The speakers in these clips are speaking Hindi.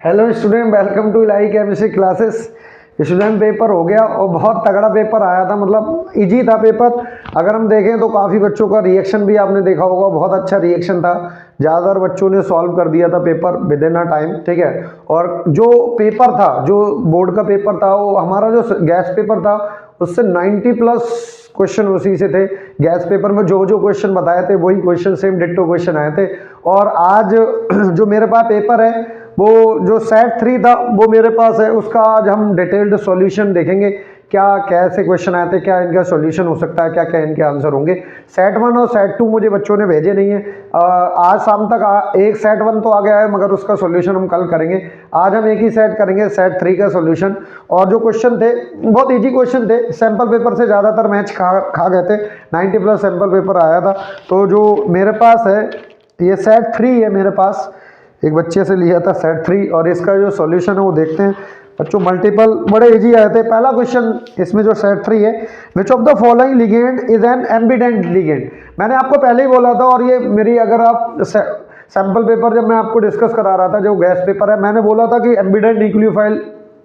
Hello student, welcome to Ilahi chemistry classes. Student paper हो गया और बहुत तगड़ा पेपर आया था, मतलब इजी था पेपर। अगर हम देखें तो काफ़ी बच्चों का रिएक्शन भी आपने देखा होगा, बहुत अच्छा रिएक्शन था। ज़्यादातर बच्चों ने सॉल्व कर दिया था paper with in a time, ठीक है। और जो पेपर था, जो बोर्ड का पेपर था, वो हमारा जो गैस पेपर था उससे 90 प्लस क्वेश्चन उसी से थे। गैस पेपर में जो जो क्वेश्चन बताए थे वही क्वेश्चन, सेम डिट्टो क्वेश्चन आए थे। और आज जो मेरे पास पेपर है, वो जो सेट 3 था वो मेरे पास है, उसका आज हम डिटेल्ड सॉल्यूशन देखेंगे। क्या कैसे क्वेश्चन आए थे, क्या इनका सॉल्यूशन हो सकता है, क्या क्या इनके आंसर होंगे। सेट 1 और सेट 2 मुझे बच्चों ने भेजे नहीं है। आज शाम तक एक सेट 1 तो आ गया है, मगर उसका सॉल्यूशन हम कल करेंगे। आज हम एक ही सेट करेंगे, सेट 3 का सॉल्यूशन। और जो क्वेश्चन थे बहुत इजी क्वेश्चन थे, सैंपल पेपर से ज़्यादातर मैच खा गए थे। 90 प्लस सैंपल पेपर आया था। तो जो मेरे पास है ये सेट 3 है, मेरे पास एक बच्चे से लिया था सेट 3, और इसका जो सॉल्यूशन है वो देखते हैं बच्चों। मल्टीपल बड़े इजी आए थे। पहला क्वेश्चन इसमें जो सेट 3 है, which of the following ligand is an ambient ligand. मैंने आपको पहले ही बोला था, और ये मेरी अगर आप सैंपल पेपर जब मैं आपको डिस्कस करा रहा था, जो गैस पेपर है, मैंने बोला था कि एम्बिडेंट न्यूक्लियोफाइल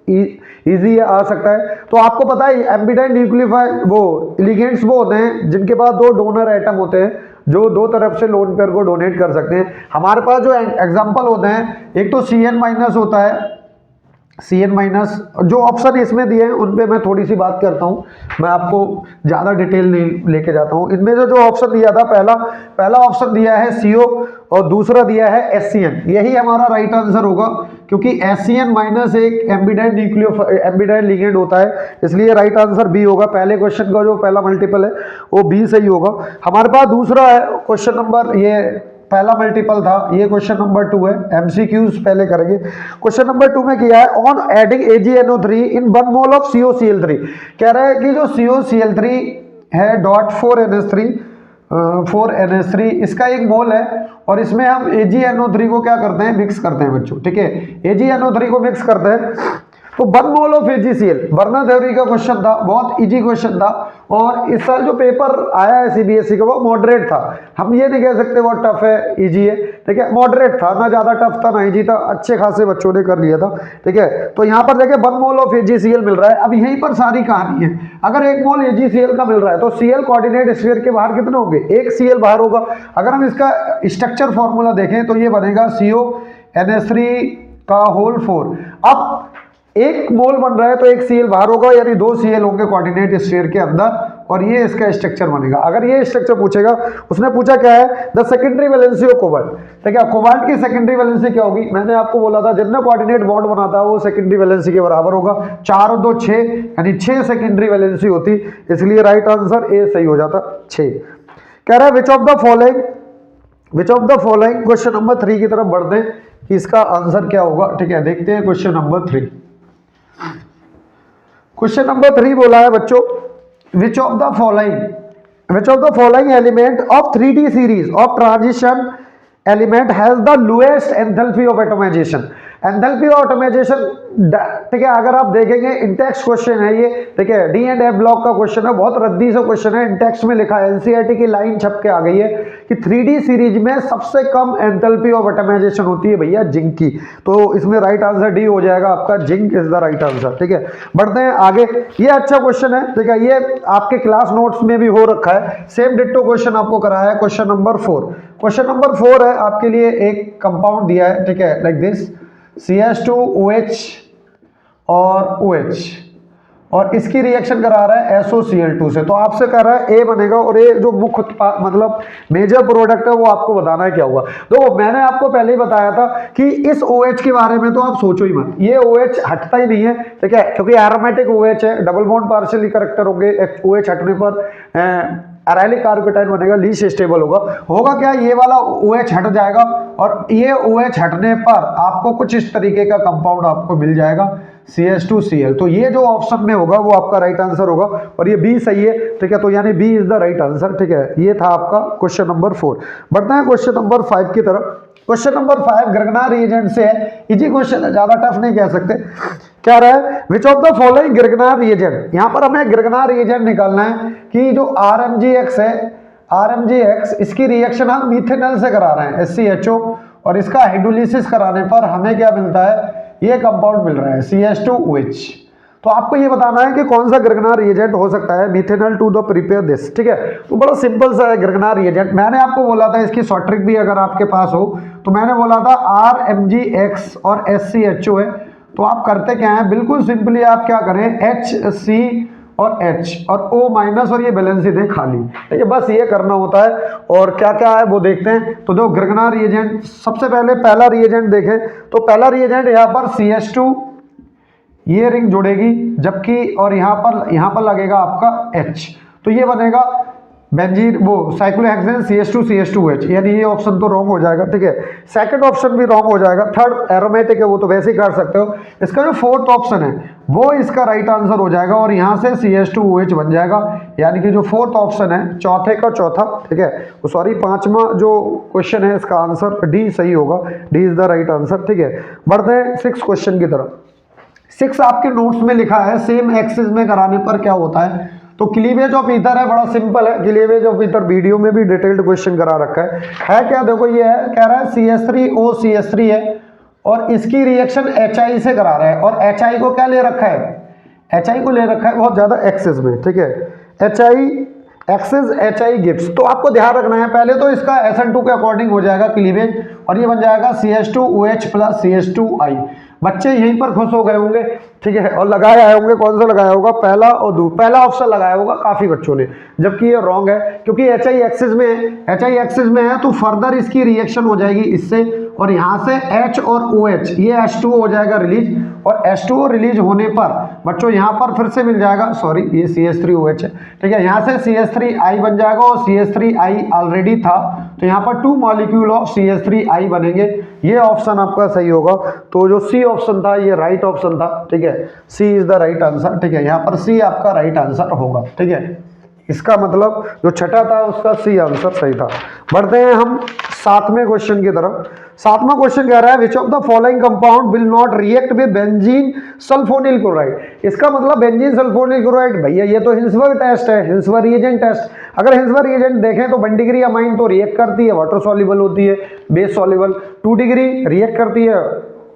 इजी आ सकता है। तो आपको पता है एम्बिडेंट न्यूक्लियोफाइल वो लिगेंड्स वो होते हैं जिनके पास दो डोनर एटम होते हैं, जो दो तरफ से लोन पेयर को डोनेट कर सकते हैं। हमारे पास जो एग्जांपल होते हैं, एक तो CN- होता है, CN-। जो ऑप्शन इसमें दिए हैं उन पे मैं थोड़ी सी बात करता हूँ, मैं आपको ज़्यादा डिटेल नहीं लेके जाता हूँ। इनमें जो ऑप्शन दिया था, पहला ऑप्शन दिया है CO और दूसरा दिया है SCN। यही हमारा राइट आंसर होगा, क्योंकि SCN- एक एम्बिडेंट लिगेंड होता है, इसलिए राइट आंसर बी होगा। पहले क्वेश्चन का जो पहला मल्टीपल है वो बी सही होगा। हमारे पास दूसरा है क्वेश्चन नंबर, ये पहला मल्टीपल था, ये क्वेश्चन नंबर 2 है। MCQs पहले करेंगे। क्वेश्चन नंबर 2 में किया है, on adding AgNO3 in 1 mole of COCl3। कह रहा है कि जो COCl3 है .4NH3 4NH3 इसका एक मोल है, और इसमें हम AgNO3 को क्या करते हैं, मिक्स करते हैं बच्चों, ठीक है। AgNO3 को मिक्स करते हैं तो 1 mole of AgCl, burner theory का क्वेश्चन था, बहुत इजी क्वेश्चन था। और इस साल जो पेपर आया है CBSE का वो मॉडरेट था। हम ये नहीं कह सकते बहुत टफ है, इजी है, ठीक है। मॉडरेट था, ना ज्यादा टफ था ना इजी था, अच्छे खासे बच्चों ने कर लिया था, ठीक है। तो यहाँ पर देखिए 1 मोल ऑफ AgCl मिल रहा है। अब यहीं पर सारी कहानी है। अगर 1 मोल AgCl का मिल रहा है तो Cl कोऑर्डिनेट स्फीयर के बाहर कितने होंगे, एक Cl बाहर होगा। अगर हम इसका स्ट्रक्चर फॉर्मूला देखें तो ये बनेगा CONH3 का होल 4। अब एक मोल बन रहा है तो एक Cl बाहर होगा, यानी 2 Cl होंगे कोऑर्डिनेट स्फीयर के अंदर, और ये इसका स्ट्रक्चर बनेगा। अगर ये स्ट्रक्चर पूछेगा, उसने पूछा क्या है, the secondary valency of cobalt, ठीक है। कोबाल्ट की सेकेंडरी वैलेंसी क्या होगी, मैंने आपको बोला था जितना कोऑर्डिनेट बॉन्ड बनाता है वो सेकेंडरी वैलेंसी के बराबर होगा। 4 और 2 6, यानी 6 सेकेंडरी वैलेंसी होती, इसलिए राइट आंसर ए सही हो जाता, 6। कह रहा है which of the following question number 3 की तरफ बढ़ते हैं कि इसका आंसर क्या होगा, ठीक है। देखते हैं क्वेश्चन नंबर 3। क्वेश्चन नंबर 3 बोला है बच्चों, which of the following element of 3D series of transition element has the lowest enthalpy of atomisation. Enthalpy of atomisation, ठीक है। अगर आप देखेंगे इंटेक्स क्वेश्चन है ये, ठीक है, D&F ब्लॉक का क्वेश्चन है, बहुत रद्दी सा क्वेश्चन है। इंटेक्स में लिखा है, NCERT की लाइन छप के आ गई है कि 3D सीरीज में सबसे कम एंथैल्पी ऑफ एटमाइजेशन होती है भैया जिंक की। तो इसमें राइट आंसर डी हो जाएगा आपका, zinc is the right answer, ठीक है। बढ़ते हैं आगे। ये अच्छा क्वेश्चन है, ठीक है, ये आपके क्लास नोट्स में भी हो रखा है। सेम डिट्टो क्वेश्चन आपको कराया है, क्वेश्चन नंबर 4। क्वेश्चन नंबर 4 है आपके लिए, एक कंपाउंड दिया है, ठीक है, लाइक दिस CH2OH और OH, और इसकी रिएक्शन करा रहा है SOCl2 से। तो आपसे कह रहा है A बनेगा, और ये जो मुख्य मतलब मेजर प्रोडक्ट है वो आपको बताना है क्या हुआ। तो मैंने आपको पहले ही बताया था कि इस OH के बारे में तो आप सोचो ही मत, ये OH हटता ही नहीं है, ठीक है, क्योंकि एरोमेटिक OH है, डबल बॉन्ड पार्शियली करेक्टर होंगे। OH हटने पर एराइलिक कार्बोकेटाइन बनेगा, लीस्ट स्टेबल होगा क्या, ये वाला OH हट जाएगा, और ये OH हटने पर आपको कुछ इस तरीके का कंपाउंड आपको मिल जाएगा CH2Cl। तो ये जो ऑप्शन में होगा वो आपका राइट आंसर होगा, और ये बी सही है, ठीक है। तो यानी B is the right answer, ठीक है। ये था आपका क्वेश्चन नंबर 4। बढ़ते हैं क्वेश्चन नंबर 5 की तरफ। क्वेश्चन नंबर 5 ग्रगनार रिएजेंट से है, इजी क्वेश्चन है, ज्यादा टफ नहीं कह सकते। क्या रहा है, which of the following Grignard reagent. यहां पर हमें ग्रगनार रिएजेंट निकालना है कि जो RMgX है, RMgX इसकी रिएक्शन हम मिथेनॉल से करा रहे हैं, SCHO, और इसका हाइड्रोलिसिस कराने पर हमें क्या मिलता है, ये कंपाउंड मिल रहा है CH2OH। तो आपको ये बताना है कि कौन सा गिरगना रिएजेंट हो सकता है methanol to the prepare this, ठीक है। तो बड़ा सिंपल सा है गिरगना रिएजेंट। मैंने आपको बोला था इसकी शॉर्ट ट्रिक भी अगर आपके पास हो तो मैंने बोला था RMgX और SCHO है। तो आप करते क्या है, बिल्कुल सिंपली आप क्या करें, HC और H और O माइनस और ये बैलेंस ही दें खाली, ठीक है। बस ये करना होता है और क्या क्या है वो देखते हैं। तो देखो गिरगना रिएजेंट, सबसे पहले पहला रिएजेंट देखें तो पहला रिएजेंट यहाँ पर CH2, ये रिंग जुड़ेगी जबकि और यहाँ पर लगेगा आपका H, तो ये बनेगा बेंजीन वो साइक्लोहेक्सेन CH2CH2OH, यानी ये ऑप्शन तो रॉन्ग हो जाएगा, ठीक है। सेकंड ऑप्शन भी रॉन्ग हो जाएगा। थर्ड एरोमेटिक है वो तो वैसे ही कर सकते हो। इसका जो फोर्थ ऑप्शन है वो इसका राइट आंसर हो जाएगा और यहाँ से CH2OH बन जाएगा, यानी कि जो फोर्थ ऑप्शन है चौथे का चौथा, ठीक है, सॉरी पांचवा जो क्वेश्चन है इसका आंसर डी सही होगा, D is the right answer, ठीक है। बढ़ते हैं 6 क्वेश्चन की तरफ। 6 आपके नोट्स में लिखा है सेम एक्सिस में कराने पर क्या होता है। तो क्लीवेज ऑफ ईथर है, बड़ा सिंपल है। क्लीवेज ऑफ ईथर वीडियो में भी डिटेल्ड क्वेश्चन करा रखा है क्या, देखो ये है, कह रहा है CH3O CH3 है और इसकी रिएक्शन HI से करा रहा है और HI को क्या ले रखा है, HI को ले रखा है बहुत ज्यादा एक्सिस में, ठीक है। HI एक्सिस HI गिब्स, तो आपको ध्यान रखना है पहले तो इसका SN2 के अकॉर्डिंग हो जाएगा क्लीवेज और ये बन जाएगा CH2OH प्लस CH2I। बच्चे यहीं पर खुश हो गए होंगे, ठीक है, और लगाए आए होंगे, कौन सा लगाया होगा, पहला और पहला ऑप्शन लगाया होगा काफी बच्चों ने, जबकि ये रॉन्ग है क्योंकि HI एक्सिस में है, HI एक्सिस में है तो फर्दर इसकी रिएक्शन हो जाएगी इससे और यहाँ से H और OH ये H2O हो जाएगा रिलीज और H2O रिलीज होने पर बच्चों यहाँ पर फिर से मिल जाएगा, सॉरी ये CH3OH है, ठीक है, यहाँ से CH3I बन जाएगा और CH3I ऑलरेडी था तो यहाँ पर 2 मॉलिक्यूल ऑफ CH3I बनेंगे। ये ऑप्शन आपका सही होगा। तो जो सी ऑप्शन था ये राइट ऑप्शन था, ठीक है, सी इज द राइट आंसर, ठीक है, यहाँ पर सी आपका राइट आंसर होगा, ठीक है। इसका मतलब जो छठा था उसका सी आंसर सही था। बढ़ते हैं हम 7वें क्वेश्चन की तरफ। 7वां क्वेश्चन कह रहा है which of the following compound will not react with benzene sulphonyl chloride. इसका मतलब बेंजीन सल्फोनिल क्लोराइड, भैया ये तो हिंसबर्ग टेस्ट है, हिंसबर्ग रिएजेंट टेस्ट। अगर हिंसबर्ग रिएजेंट देखें तो 1 डिग्री अमाइन तो रिएक्ट करती है, वाटर सॉल्युबल होती है, बेस सॉल्युबल। 2 डिग्री रिएक्ट करती है,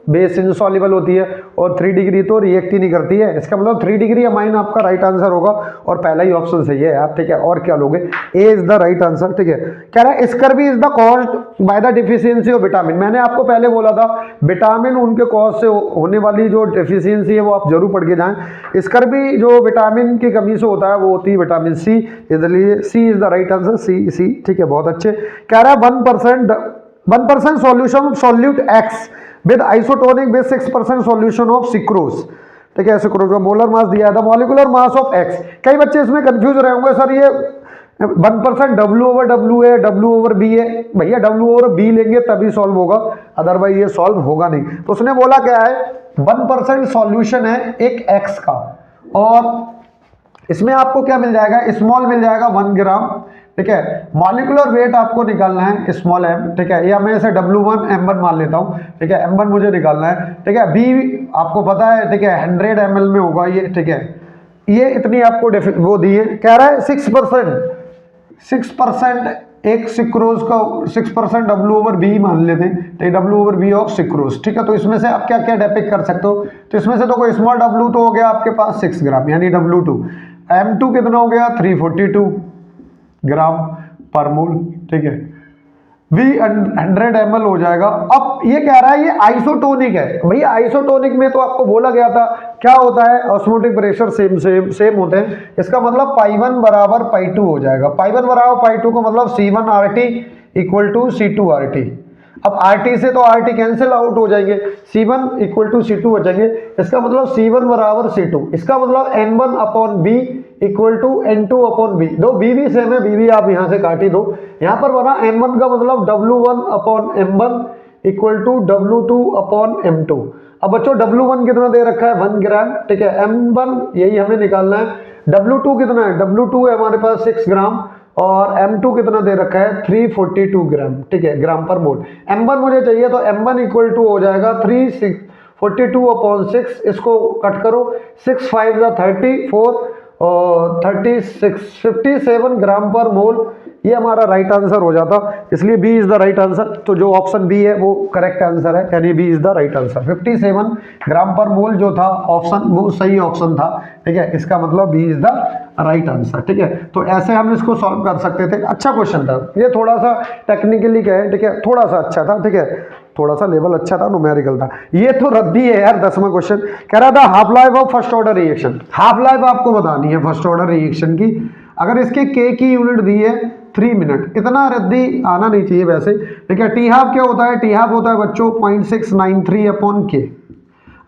बेस इनसॉल्युबल होती है और 3 डिग्री तो रिएक्ट ही नहीं करती है। इसका मतलब 3 डिग्री अमाइन आपका राइट आंसर होगा और पहला ही ऑप्शन सही है आप, ठीक है। और क्या लोगे, ए इज द राइट आंसर, ठीक है। कह रहा है scurvy is the caused by the deficiency of vitamin. मैंने आपको पहले बोला था विटामिन उनके कॉज से होने वाली जो डेफिशिएंसी है वो आप जरूर पढ़ के जाएं। स्कर्वी जो विटामिन की कमी से होता है वो होती है विटामिन सी, इसलिए सी इज द राइट आंसर, सी, ठीक है, बहुत अच्छे। कह रहा है 1% solution solute x with isotonic with 6% solution of sucrose, ठीक है। सिक्रोज का मोलर मास दिया था, मॉलिक्यूलर मास ऑफ एक्स। कई बच्चे इसमें कंफ्यूज रहे होंगे, सर ये 1% W/W है, W/B है। भैया W/B लेंगे तभी सॉल्व होगा, अदरवाइज ये सॉल्व होगा नहीं। तो उसने बोला क्या है 1% सॉल्यूशन है एक एक्स का और इसमें आपको क्या मिल जाएगा, स्मॉल मिल जाएगा 1 ग्राम, ठीक है। मॉलिक्यूलर वेट आपको निकालना है स्मॉल m, ठीक है, या मैं इसे W1 M1 मान लेता हूँ, ठीक है, M1 मुझे निकालना है, ठीक है। B आपको पता है, ठीक है, 100 ml में होगा ये, ठीक है। ये इतनी आपको वो दी है। कह रहा है 6% एक सिक्रोज का 6% W/B मान लेते हैं, W/B ऑफ सिक्रोज, ठीक है। तो इसमें से आप क्या क्या डेपिक कर सकते हो, तो इसमें से तो कोई स्मॉल W तो हो गया आपके पास 6 ग्राम यानी W2, M2 कितना हो गया 342 ग्राम पर मोल, ठीक है। V 100 ml हो जाएगा। अब ये कह रहा है ये आइसोटोनिक है। भैया आइसोटोनिक में तो आपको बोला गया था क्या होता है, ऑस्मोटिक प्रेशर सेम होते हैं। इसका मतलब π1 बराबर π2 हो जाएगा। π1 बराबर π2 का मतलब C1RT इक्वल टू C2RT। अब RT से तो RT कैंसिल आउट हो जाएंगे, C1 इक्वल टू C2 बचेंगे। इसका मतलब C1 बराबर C2, इसका मतलब N1/B इक्वल टू N2/B। दो B भी सेम है, B भी आप यहाँ से काट ही दो। यहाँ पर बना N1 का मतलब W1/M1 इक्वल टू W2/M2। अब बच्चों W1 कितना दे रखा है 1 ग्राम, ठीक है। M1 यही हमें निकालना है। W2 कितना है, W2 है हमारे पास 6 ग्राम और M2 कितना दे रखा है 342 ग्राम, ठीक है, ग्राम पर मोल। M1 मुझे चाहिए तो M1 इक्वल टू हो जाएगा 342/6। इसको कट करो, 6 5 34 और 36 57 ग्राम पर मोल। ये हमारा राइट आंसर हो जाता। इसलिए B is the right answer. तो जो ऑप्शन बी है वो करेक्ट आंसर है, यानी B is the right answer. 57 gram per mole जो था ऑप्शन, वो सही ऑप्शन था, ठीक है। इसका मतलब B is the right answer, ठीक है। तो ऐसे हम इसको सॉल्व कर सकते थे। अच्छा क्वेश्चन था ये, थोड़ा सा टेक्निकली क्या है, ठीक है, थोड़ा सा अच्छा था, ठीक है, थोड़ा सा लेवल अच्छा था, न्यूमेरिकल था। ये तो रद्दी है यार। 10वां क्वेश्चन कह रहा था half life of first order reaction. Half life आपको बतानी है फर्स्ट ऑर्डर रिएक्शन की। अगर इसके के की यूनिट दी है 3 मिनट, इतना रद्दी आना नहीं चाहिए वैसे, ठीक है। टी हाफ क्या होता है? टी हाफ होता है बच्चों 0.693 अपॉन के।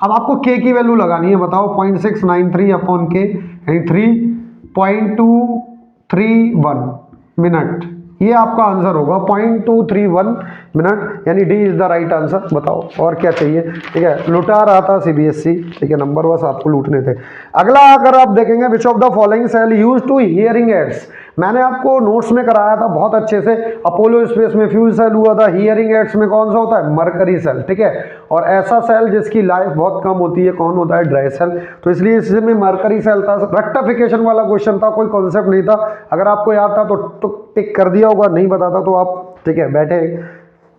अब आपको के की वैल्यू लगानी है, बताओ 0.693 अपॉन के यानी 3.231 मिनट, ये आपका आंसर होगा 0.231 मिनट, यानी D is the right answer. बताओ और क्या चाहिए, ठीक है। लुटा रहा था सीबीएसई, ठीक है, नंबर बस आपको लूटने थे। अगला अगर आप देखेंगे, which of the following cell use to hearing aids. मैंने आपको नोट्स में कराया था बहुत अच्छे से। अपोलो स्पेस में फ्यूल सेल हुआ था, हियरिंग एड्स में कौन सा होता है? मरकरी सेल, ठीक है। और ऐसा सेल जिसकी लाइफ बहुत कम होती है कौन होता है? Dry cell. तो इसलिए इसमें मरकरी सेल था। रेक्टिफिकेशन वाला क्वेश्चन था, कोई कॉन्सेप्ट नहीं था। अगर आपको याद था तो टिक कर दिया होगा, नहीं पता था तो आप, ठीक है, बैठे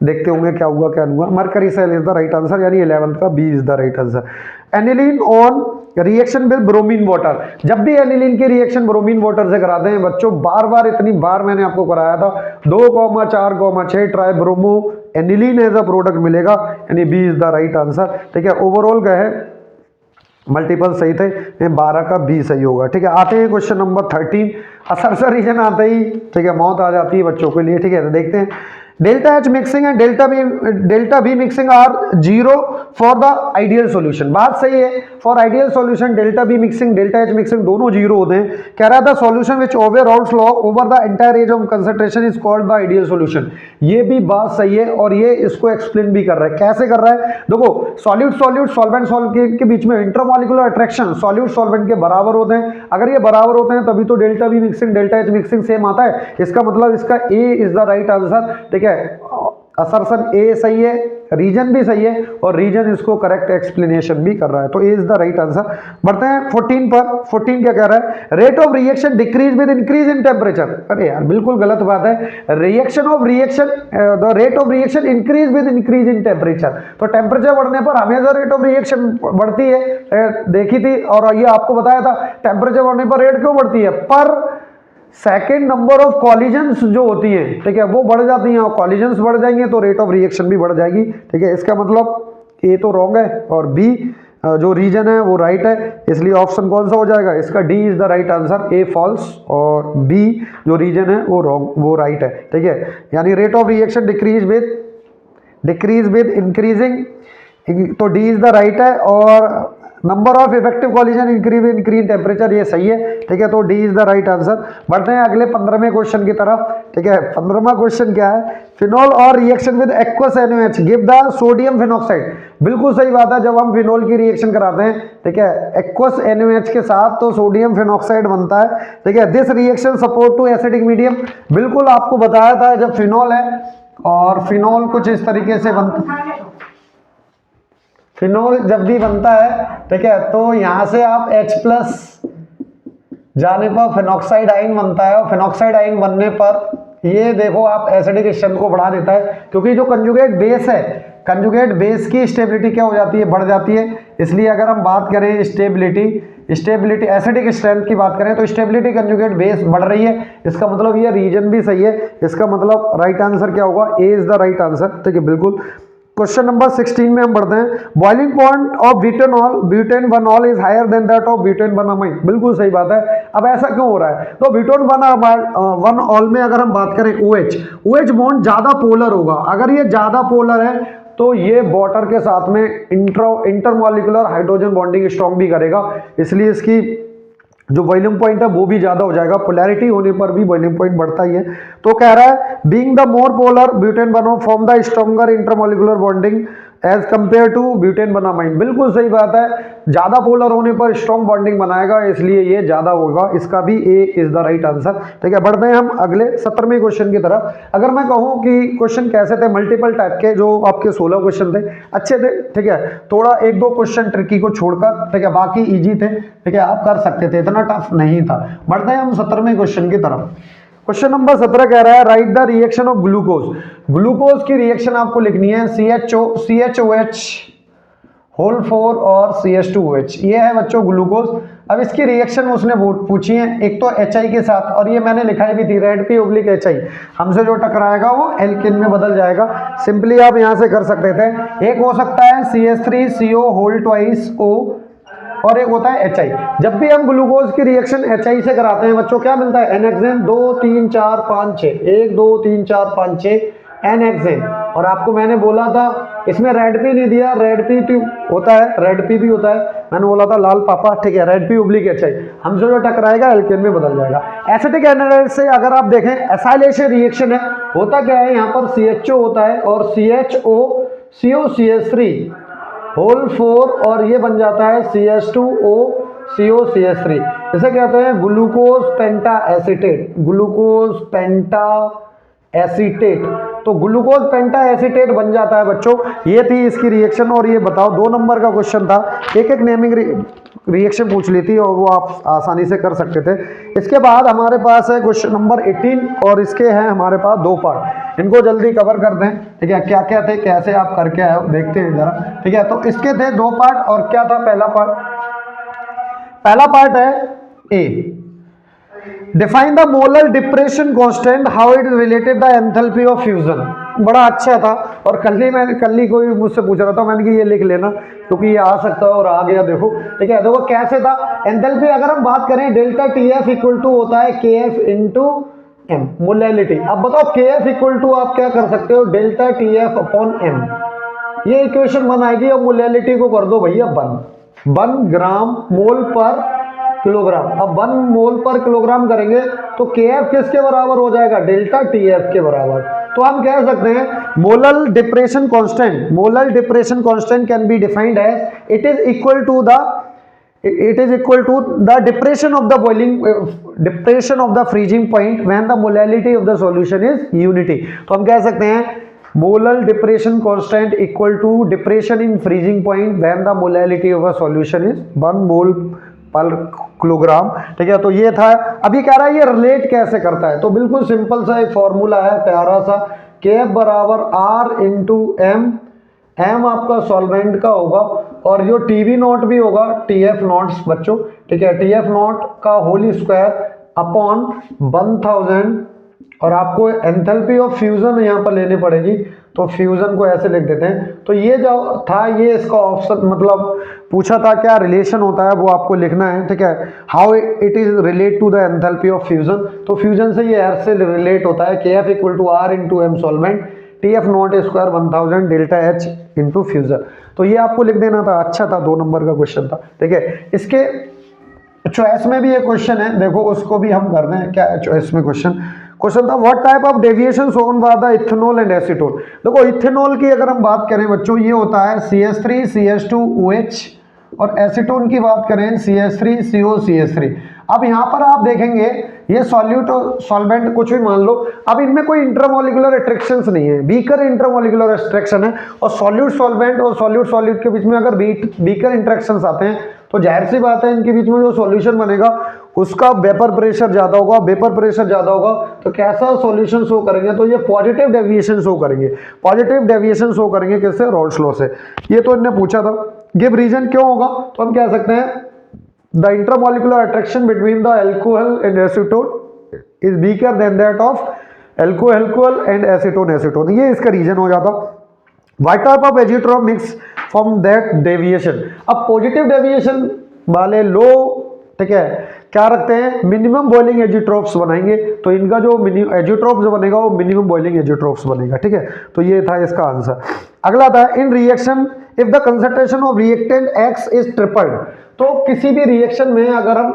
देखते होंगे क्या हुआ क्या नहीं हुआ। Mercury cell is the right answer, यानी 11th का B is the right answer. Aniline on reaction with bromine water. जब भी एनिलीन की रिएक्शन ब्रोमीन वाटर से कराते हैं बच्चों, बार बार, इतनी बार मैंने आपको कराया था, 2,4,6 tri bromo aniline as a product मिलेगा, यानी B is the right answer, ठीक है। ओवरऑल क्या है, मल्टीपल सही थे, 12 का बी सही होगा, ठीक है। आते हैं क्वेश्चन नंबर 13। असरसर रीजन आते ही, ठीक है, मौत आ जाती है बच्चों के लिए, ठीक है। तो देखते हैं, delta H mixing and delta B mixing are 0 for the ideal solution. बात सही है, for ideal solution delta B mixing delta H mixing दोनों 0 होते हैं। कह रहा था solution which overalls law over the entire age of concentration is called the ideal solution. ये भी बात सही है और ये इसको एक्सप्लेन भी कर रहा है। कैसे कर रहा है? देखो, सॉल्यूट सॉल्वेंट के बीच में इंटरमॉलिक्यूलर अट्रैक्शन सॉल्यूट सॉल्वेंट के बराबर होते हैं। अगर ये बराबर होते हैं तभी तो delta B mixing delta H mixing same आता है। इसका मतलब इसका A is the right answer, ठीक है। असर्शन ए सही है, रीजन भी सही है और रीजन इसको करेक्ट एक्सप्लेनेशन भी कर रहा है, तो ए इज द राइट आंसर। बढ़ते हैं 14 पर। 14 क्या कह रहा है? Rate of reaction decrease with increase in temperature. अरे यार बिल्कुल गलत बात है। The rate of reaction increase with increase in temperature. तो टेम्परेचर बढ़ने पर हमेशा रेट ऑफ रिएक्शन बढ़ती है, देखी थी और ये आपको बताया था। टेम्परेचर बढ़ने पर रेट क्यों बढ़ती है? पर सेकेंड नंबर ऑफ कॉलिजन्स जो होती हैं, ठीक है, वो बढ़ जाती हैं और कॉलिजन्स बढ़ जाएंगे तो रेट ऑफ रिएक्शन भी बढ़ जाएगी, ठीक है। इसका मतलब ए तो रॉन्ग है और बी जो रीजन है वो राइट है, इसलिए ऑप्शन कौन सा हो जाएगा? इसका D is the right answer, A false और बी जो रीजन है वो रॉन्ग, वो राइट है, ठीक है। यानी rate of reaction decrease with increasing, तो डी इज द राइट है। और number of effective collision increase temperature, ये सही है, ठीक है। तो D is the right answer. बढ़ते हैं अगले 15वें क्वेश्चन की तरफ, ठीक है। 15वां क्वेश्चन क्या है? फिनॉल और reaction with aqueous NaOH give the sodium phenoxide. बिल्कुल सही बात है। जब हम फिनॉल की रिएक्शन कराते हैं, ठीक है, एक्वस NaOH के साथ तो सोडियम फिनॉक्साइड बनता है, ठीक है। This reaction support to acidic medium. बिल्कुल आपको बताया था, जब फिनॉल है और फिनॉल कुछ इस तरीके से बनता है, फिनॉल जब भी बनता है, ठीक है, तो यहां से आप H+ जाने पर फिनॉक्साइड आयन बनता है और फिनॉक्साइड आयन बनने पर ये देखो आप एसिडिक स्ट्रेंथ को बढ़ा देता है, क्योंकि जो कंजुगेट बेस है, कंजुगेट बेस की स्टेबिलिटी क्या हो जाती है? बढ़ जाती है। इसलिए अगर हम बात करें स्टेबिलिटी एसिडिक स्ट्रेंथ की बात करें तो स्टेबिलिटी कंजुगेट बेस बढ़ रही है। इसका मतलब ये रीजन भी सही है। इसका मतलब राइट आंसर क्या होगा? ए इज द राइट आंसर, ठीक है, बिल्कुल। क्वेश्चन नंबर 16 में हम बढ़ते हैं। Boiling point of butane 1 is higher than that of butane 1 बिल्कुल सही बात है। अब ऐसा क्यों हो रहा है? तो ब्यूटेन 1 में अगर हम बात करें OH बॉन्ड ज्यादा पोलर होगा। अगर ये ज्यादा पोलर है तो ये वाटर के साथ में इंटरमॉलिक्यूलर हाइड्रोजन बॉन्डिंग स्ट्रॉन्ग भी करेगा, इसलिए इसकी जो बॉइलिंग पॉइंट है वो भी ज्यादा हो जाएगा। पोलैरिटी होने पर भी बॉइलिंग पॉइंट बढ़ता ही है। तो कह रहा है being the more polar butane 1 form the stronger intermolecular bonding as compare to butane 1 बिल्कुल सही बात है। ज्यादा पोलर होने पर स्ट्रॉन्ग बॉन्डिंग बनाएगा, इसलिए ये ज्यादा होगा। इसका भी ए इज द राइट आंसर, ठीक है। बढ़ते हैं हम अगले 17वें क्वेश्चन की तरफ। अगर मैं कहूं कि क्वेश्चन कैसे थे, मल्टीपल टाइप के, जो आपके 16 क्वेश्चन थे अच्छे थे, ठीक है। थोड़ा 1-2 क्वेश्चन ट्रिकी को छोड़कर, ठीक है, बाकी इजी थे, ठीक है, आप कर सकते थे, इतना टफ नहीं था। बढ़ते हैं हम 17वें क्वेश्चन की तरफ। क्वेश्चन नंबर 17 कह रहा है right the reaction of glucose. Glucose की रिएक्शन आपको लिखनी है CHOH होल 4 और CH2OH, ये है बच्चों ग्लूकोज। अब इसकी रिएक्शन उसने पूछी है, एक तो HI के साथ, और ये मैंने लिखाई भी थी रेड P ओब्लिक HI, हमसे जो टकराएगा वो एल्केन में बदल जाएगा। सिंपली आप यहां से कर सकते थे, एक हो सकता है CH3CO होल ट्वाइस O और एक होता है HI। जब भी हम ग्लूकोज की रिएक्शन HI से कराते हैं बच्चों क्या मिलता है, एनहेक्सेन 2 3 4 5 6, 1 2 3 4 5 6 एनहेक्सेन। और आपको मैंने बोला था इसमें रेड पी नहीं दिया, रेड पी होता है, रेड पी भी होता है, मैंने बोला था लाल पापा, ठीक है, रेड पी ओब्लिक HI, हमसे जो टकराएगा एल्केन में बदल जाएगा। एसिटिक एनालाइड से अगर आप देखें एसाइलेशन रिएक्शन है, होता क्या है, यहाँ पर CHO होता है और CHO COCH3 होल 4 और ये बन जाता है CH2O COCH3, इसे कहते हैं ग्लूकोज पेंटा एसीटेट, ग्लूकोज पेंटा एसीटेट। तो ग्लूकोज पेंटा एसीटेट बन जाता है बच्चों। ये थी इसकी रिएक्शन। और ये बताओ 2 नंबर का क्वेश्चन था, एक एक नेमिंग रिएक्शन पूछ ली थी और वो आप आसानी से कर सकते थे। इसके बाद हमारे पास है क्वेश्चन नंबर 18 और इसके हैं हमारे पास 2 पार्ट, इनको जल्दी कवर कर दें, ठीक है। क्या क्या थे, कैसे आप करके आए देखते हैं जरा, ठीक है। तो इसके थे 2 पार्ट और क्या था पहला पार्ट है A, define the molar depression constant, how it is related the enthalpy of fusion. बड़ा अच्छा था और कल ही कोई मुझसे पूछ रहा था, मैंने कि ये लिख लेना क्योंकि ये आ सकता है और आ गया, देखो, ठीक है। देखो कैसे था एंथैल्पी, अगर हम बात करें डेल्टा TF इक्वल टू होता है KF इंटू M मोलैलिटी। अब बताओ KF इक्वल टू आप क्या कर सकते हो, डेल्टा TF अपॉन M, ये इक्वेशन बन आएगी। और मोलैलिटी को कर दो भैया 1 ग्राम मोल पर किलोग्राम। अब 1 मोल पर किलोग्राम करेंगे तो KF किसके बराबर हो जाएगा, डेल्टा TF के बराबर। तो हम कह सकते हैं molar depression constant can be defined as it is equal to the depression of the freezing point when the molality of the solution is unity. तो हम कह सकते हैं molar depression constant equal to depression in freezing point when the molality of a solution is 1 mole per kilogram, ठीक है। तो ये था। अभी कह रहा है ये रिलेट कैसे करता है, तो बिल्कुल सिंपल सा एक फॉर्मूला है प्यारा सा, KF बराबर R इंटू M, M आपका सॉल्वेंट का होगा और जो TV नॉट भी होगा TF नॉट्स बच्चों, ठीक है, TF नॉट का होल स्क्वायर अपॉन 1000। और आपको एंथैल्पी ऑफ फ्यूजन यहाँ पर लेनी पड़ेगी, तो फ्यूजन को ऐसे लिख देते हैं। तो ये जो था ये इसका ऑप्शन, मतलब पूछा था क्या रिलेशन होता है वो आपको लिखना है, ठीक है। How it is relate to the enthalpy of fusion, तो फ्यूजन से ये R से रिलेट होता है, KF equal to R into M solvent, TF not square 1000 डेल्टा H इंटू फ्यूजन। तो ये आपको लिख देना था, अच्छा था, 2 नंबर का क्वेश्चन था, ठीक है। इसके चॉइस में भी एक क्वेश्चन है, देखो उसको भी हम कर दें। क्या है चॉइस में क्वेश्चन था, what type of deviation shown by the ethanol and acetone. देखो इथेनॉल की अगर हम बात करें बच्चों, ये होता है CH3 CH2OH और एसीटोन की बात करें CH3 COCH3। अब यहाँ पर आप देखेंगे ये सॉल्वेंट कुछ भी मान लो, अब इनमें कोई इंटरमोलिकुलर अट्रैक्शंस नहीं है, बीकर इंटरमोलिकुलर अट्रैक्शन है। और सॉल्यूट सॉल्वेंट और सॉल्यूट के बीच में अगर बीकर इंटरेक्शंस आते हैं तो जाहिर सी बात है इनके बीच में जो सॉल्यूशन बनेगा उसका वेपर प्रेशर ज्यादा होगा, वेपर प्रेशर ज्यादा होगा तो कैसा सॉल्यूशन शो करेंगे, तो ये पॉजिटिव डेविएशन शो करेंगे, पॉजिटिव डेविएशन शो करेंगे किससे, रॉल्स लॉ से। ये तो इन्होंने पूछा था, गिव रीजन क्यों होगा, तो हम कह सकते हैं the intermolecular attraction between the alcohol and acetone is weaker than that of alcohol and acetone, ये इसका रीजन हो जाता। What type of azeotrope mix from that deviation. अब पॉजिटिव डेविएशन वाले लो, ठीक है, क्या रखते हैं, मिनिमम बॉइलिंग एजिट्रोप्स बनाएंगे, तो इनका जो एजिट्रोप्स बनेगा वो मिनिमम बॉइलिंग एजिट्रोप्स बनेगा, ठीक है। तो ये था इसका आंसर। अगला था in reaction if the concentration of reactant X is tripled. तो किसी भी रिएक्शन में अगर हम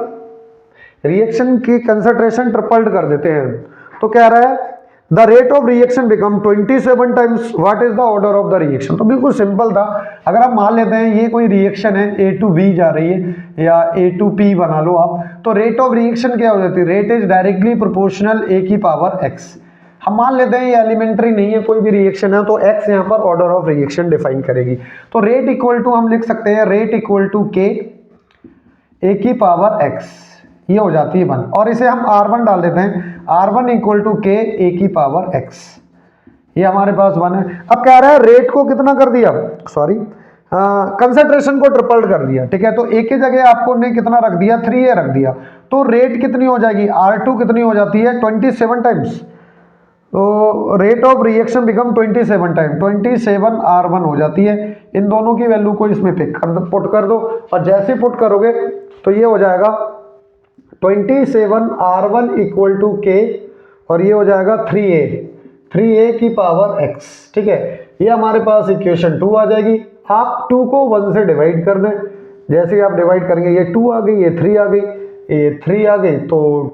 रिएक्शन की कंसंट्रेशन ट्रिपल्ड कर देते हैं तो क्या रहा है, the rate of reaction become 27 times what is the order of the reaction. तो बिल्कुल सिंपल था, अगर आप मान लेते हैं ये कोई रिएक्शन है A to B जा रही है या A to P बना लो आप, तो रेट ऑफ रिएक्शन क्या हो जाती है, rate is directly proportional A की पावर X। हम मान लेते हैं ये एलिमेंट्री नहीं है, कोई भी रिएक्शन है तो X यहाँ पर ऑर्डर ऑफ रिएक्शन डिफाइन करेगी। तो रेट इक्वल टू हम लिख सकते हैं rate equal to K A की पावर X, ये हो जाती है 1 और इसे हम R1 डाल देते हैं। R1 इक्वल टू के ए की पावर x, ये हमारे पास 1 है। अब कह रहा है रेट को कितना कर दिया, सॉरी कंसंट्रेशन को ट्रिपल कर दिया, ठीक है। तो ए की जगह आपको ने कितना रख दिया, 3a रख दिया, तो रेट कितनी हो जाएगी, R2 कितनी हो जाती है 27 टाइम्स, तो rate of reaction become 27 time, 27 R1 हो जाती है। इन दोनों की वैल्यू को इसमें पुट कर दो, और जैसे पुट करोगे तो ये हो जाएगा 27 R1 इक्वल टू के, और ये हो जाएगा 3a की पावर x, ठीक है। ये हमारे पास इक्वेशन 2 आ जाएगी। आप 2 को 1 से डिवाइड कर दें, जैसे आप डिवाइड करेंगे ये 2 आ गई, ये 3 आ गई, ये 3 आ गई, तो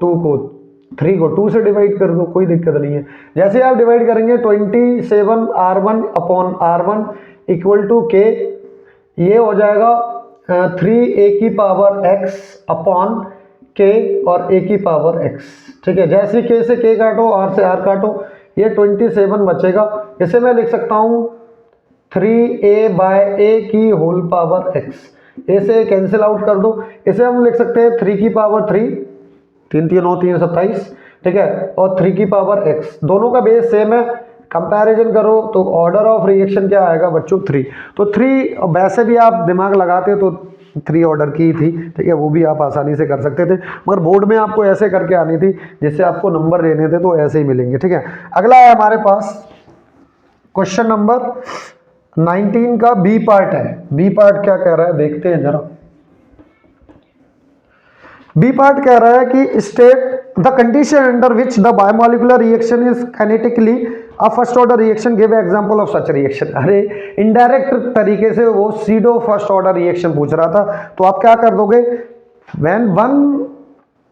3 को 2 से डिवाइड कर दो, कोई दिक्कत नहीं है। जैसे आप डिवाइड करेंगे 27 R1 upon R1 equal to के, ये हो जाएगा 3a की पावर x अपॉन के और a की पावर x, ठीक है। जैसे k से k काटो, r से r काटो, ये 27 बचेगा। इसे मैं लिख सकता हूँ 3a बाय a की होल पावर x, a से कैंसिल आउट कर दो, इसे हम लिख सकते हैं 3 की पावर 3, 3 3 9 3 27, ठीक है, और 3 की पावर x, दोनों का बेस सेम है। कंपैरिजन करो तो ऑर्डर ऑफ रिएक्शन क्या आएगा बच्चों, 3, तो 3 वैसे भी आप दिमाग लगाते तो 3 ऑर्डर की थी, ठीक है, वो भी आप आसानी से कर सकते थे, मगर बोर्ड में आपको ऐसे करके आनी थी, जिससे आपको नंबर लेने थे तो ऐसे ही मिलेंगे, ठीक है। अगला है हमारे पास क्वेश्चन नंबर 19 का बी पार्ट है। बी पार्ट क्या कह रहा है देखते हैं जरा। बी पार्ट कह रहा है कि state the condition under which the biomolecular reaction is kinetically a first order reaction, give example of such reaction. अरे इनडायरेक्ट तरीके से वो सीडो फर्स्ट ऑर्डर रिएक्शन पूछ रहा था, तो आप क्या कर दोगे, when one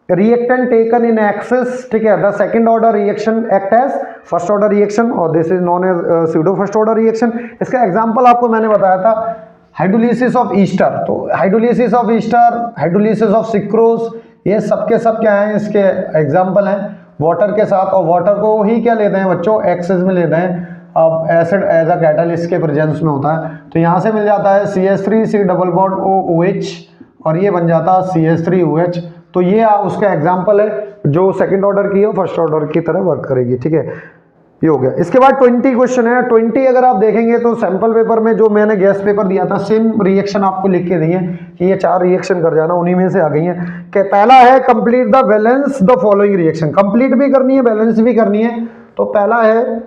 reactant taken in excess, ठीक है, the second order reaction act as first order reaction और this is known as pseudo first order reaction. इसका एग्जांपल आपको मैंने बताया था हाइड्रोलिसिस ऑफ ईस्टर, तो hydrolysis of ester, hydrolysis of sucrose, ये सबके सब क्या हैं, इसके एग्जांपल हैं वाटर के साथ, और वाटर को ही क्या लेते हैं बच्चों, एक्सेस में लेते हैं। अब एसिड एज अ कैटलिस्ट के प्रेजेंस में होता है, तो यहाँ से मिल जाता है CH3 C double bond OOH, और ये बन जाता है CH3OH। तो ये उसका एग्जाम्पल है जो सेकंड ऑर्डर की है फर्स्ट ऑर्डर की तरह वर्क करेगी, ठीक है, ये हो गया। इसके बाद 20 क्वेश्चन है। 20 अगर आप देखेंगे तो सैंपल पेपर में जो मैंने गैस पेपर दिया था, सेम रिएक्शन आपको लिख के दिए कि ये 4 रिएक्शन कर जाना, उन्हीं में से आ गई है। कि पहला है complete the balance the following reaction, complete भी करनी है बैलेंस भी करनी है। तो पहला है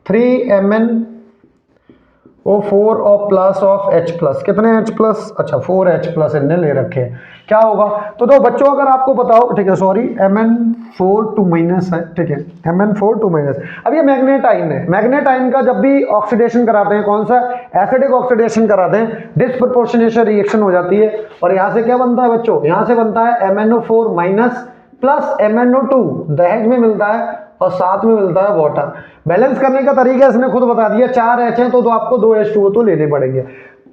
3MnO4 और प्लस ऑफ H प्लस, कितने H प्लस, अच्छा 4H प्लस इनने ले रखे हैं, क्या होगा। तो बच्चों अगर आपको बताओ, ठीक है, सॉरी Mn4 2 माइनस है, ठीक है, Mn4 2 माइनस। अब ये मैग्नेटाइन है, मैग्नेटाइन का जब भी ऑक्सीडेशन कराते हैं, कौन सा एसिडिक ऑक्सीडेशन कराते हैं, डिस्प्रपोर्शनेशन रिएक्शन हो जाती है, और यहाँ से क्या बनता है बच्चों, यहाँ से बनता है MnO4 माइनस प्लस MnO2 दहेज में मिलता है, और साथ में मिलता है वाटर। बैलेंस करने का तरीका इसने खुद बता दिया, 4 H है तो आपको 2 H2O तो लेने पड़ेंगे।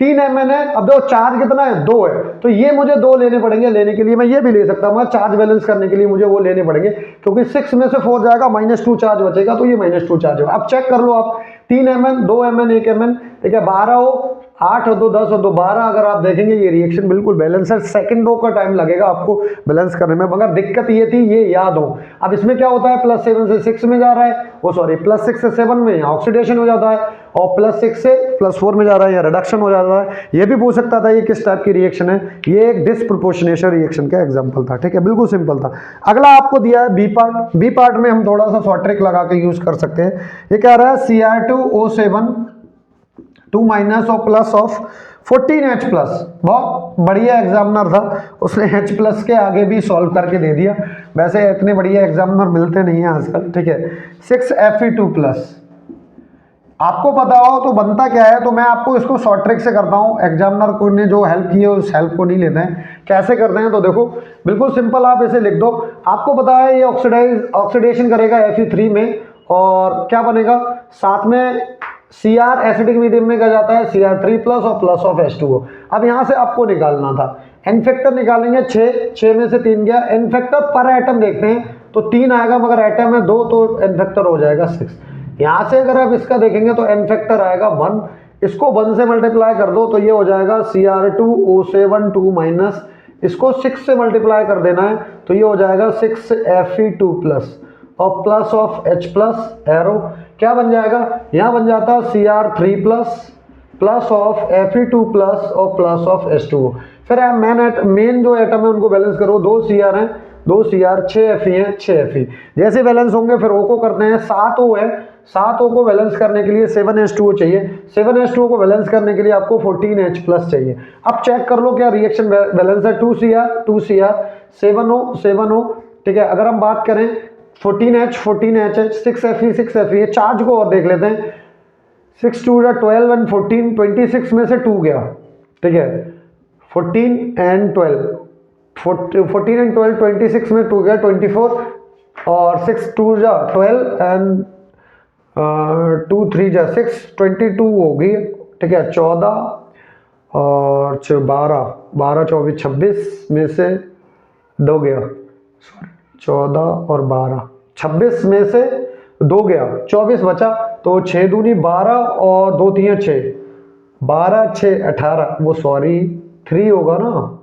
3 Mn है, अब देखो चार्ज कितना है, 2 है, तो ये मुझे 2 लेने पड़ेंगे। लेने के लिए मैं ये भी ले सकता हूँ, चार्ज बैलेंस करने के लिए मुझे वो लेने पड़ेंगे, क्योंकि 6 में से 4 जाएगा, -2 चार्ज बचेगा, तो ये -2 चार्ज होगा। अब चेक कर लो आप, 3 Mn 2 Mn 1 Mn, ठीक है, 12 हो, 8 हो 2 10 हो 2 12, अगर आप देखेंगे ये रिएक्शन बिल्कुल बैलेंस है। सेकंडों का टाइम लगेगा आपको बैलेंस करने में, मगर दिक्कत ये थी, ये याद हो। अब इसमें क्या होता है, +7 से 6 में जा रहा है, वो सॉरी +6 से 7 में ऑक्सीडेशन हो जाता है, और +6 से +4 में जा रहा है या रिडक्शन हो जाता है। ये भी पूछ सकता था ये किस टाइप की रिएक्शन है, ये एक डिस्प्रपोर्शनेशन रिएक्शन का एग्जांपल था, ठीक है, बिल्कुल सिंपल था। अगला आपको दिया है बी पार्ट। बी पार्ट में हम थोड़ा सा शॉर्ट ट्रिक लगा के यूज कर सकते हैं। ये कह रहा है Cr2O7 2 माइनस और प्लस ऑफ 14H प्लस, बहुत बढ़िया एग्जामिनर था, उसने H प्लस के आगे भी सॉल्व करके दे दिया। वैसे इतने बढ़िया एग्जामिनर मिलते नहीं हैं आजकल, ठीक है। 6Fe2 प्लस, आपको पता हो तो बनता क्या है, तो मैं आपको इसको शॉर्ट ट्रिक से करता हूँ, एग्जामिनर को ने जो हेल्प की है उस हेल्प को नहीं लेते हैं। कैसे करते हैं तो देखो, बिल्कुल सिंपल, आप इसे लिख दो। आपको पता है ये ऑक्सीडेशन करेगा Fe3 में, और क्या बनेगा, साथ में Cr एसिडिक मीडियम में क्या जाता है, Cr3 प्लस और प्लस ऑफ H2O। अब यहाँ से आपको निकालना था, एन फैक्टर निकालेंगे, 6 में से 3 गया, एन फैक्टर पर एटम देखते हैं तो 3 आएगा, मगर एटम है 2 तो एन फैक्टर हो जाएगा 6। यहाँ से अगर आप इसका देखेंगे तो एन फैक्टर आएगा 1, इसको 1 से मल्टीप्लाई कर दो तो ये हो जाएगा Cr2O7 2 माइनस, इसको 6 से मल्टीप्लाई कर देना है तो ये हो जाएगा 6Fe2 प्लस, और plus of H plus arrow, क्या बन जाएगा, यहाँ बन जाता Cr3 plus of Fe2 plus और प्लस ऑफ H2O। फिर मेन जो एटम है उनको बैलेंस करो, 2 Cr हैं, 2 Cr, 6 Fe हैं, 6 Fe। जैसे बैलेंस होंगे फिर O को करते हैं, 7 O है, 7 O को बैलेंस करने के लिए 7 H2O चाहिए, 7 H2O को बैलेंस करने के लिए आपको 14 H प्लस चाहिए। अब चेक कर लो क्या रिएक्शन बैलेंस है, 2 Cr 2 Cr, 7 O 7 O, ठीक है। अगर हम बात करें 14 H 6 Fe 6 Fe, चार्ज को और देख लेते हैं, 6 2 12 एंड 14, 26 में से 2 गया, ठीक है, 14 एंड 12, 14 एंड 12, 26 में 2 गया 24, और 6 2 12 एंड 2 3 6, 22 होगी, ठीक है, 14 और 12 12 24 26 में से 2 गया, सॉरी 14 और 12 26 में से 2 गया, 24 बचा, तो 6 दूनी 12 और 2 3 6, 12 6 18, वो सॉरी 3 होगा ना,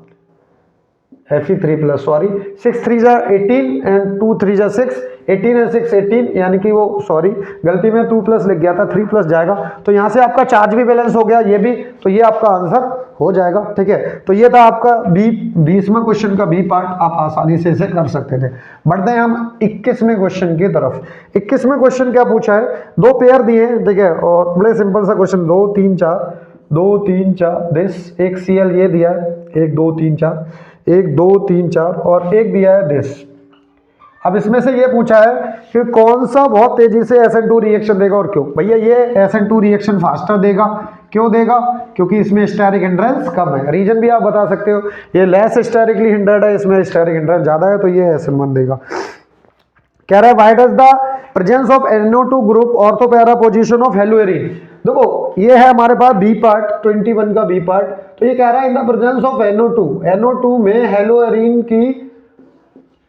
Fe3 plus, sorry 6 3 18 and 2 3 6, 18 and 6 18, यानी कि वो सॉरी गलती में 2 प्लस लिख गया था, 3 प्लस जाएगा, तो यहाँ से आपका चार्ज भी बैलेंस हो गया, ये भी, तो ये आपका आंसर हो जाएगा, ठीक है। तो ये था आपका 20वां क्वेश्चन का बी पार्ट, आप आसानी से इसे कर सकते थे। बढ़ते हैं हम 21वें क्वेश्चन की तरफ। 21वें क्वेश्चन क्या पूछा है, 2 पेयर दिए हैं, ठीक है, और बड़े सिंपल सा क्वेश्चन, 2 3 4 दिस, एक Cl ये दिया है, 1 2 3 4, 1 2 3 4, और एक दिया है दिस। अब इसमें से ये पूछा है कि कौन सा बहुत तेजी से SN2 रिएक्शन देगा और क्यों। भैया ये SN2 रिएक्शन फास्टर देगा, क्यों देगा, क्योंकि इसमें स्टेरिक हिंड्रेंस कम है। रीजन भी आप बता सकते हो, ये लेस स्टेरिकली हिंड्रेड है, इसमें स्टेरिक हिंड्रेंस ज्यादा है, तो ये SN1 देगा। कह रहा है why does the presence of NO2 group ortho para position of haloarene. देखो ये है हमारे पास बी पार्ट, 21 का बी पार्ट, तो ये कह रहा है in the presence of NO2 में हेलोएरिन की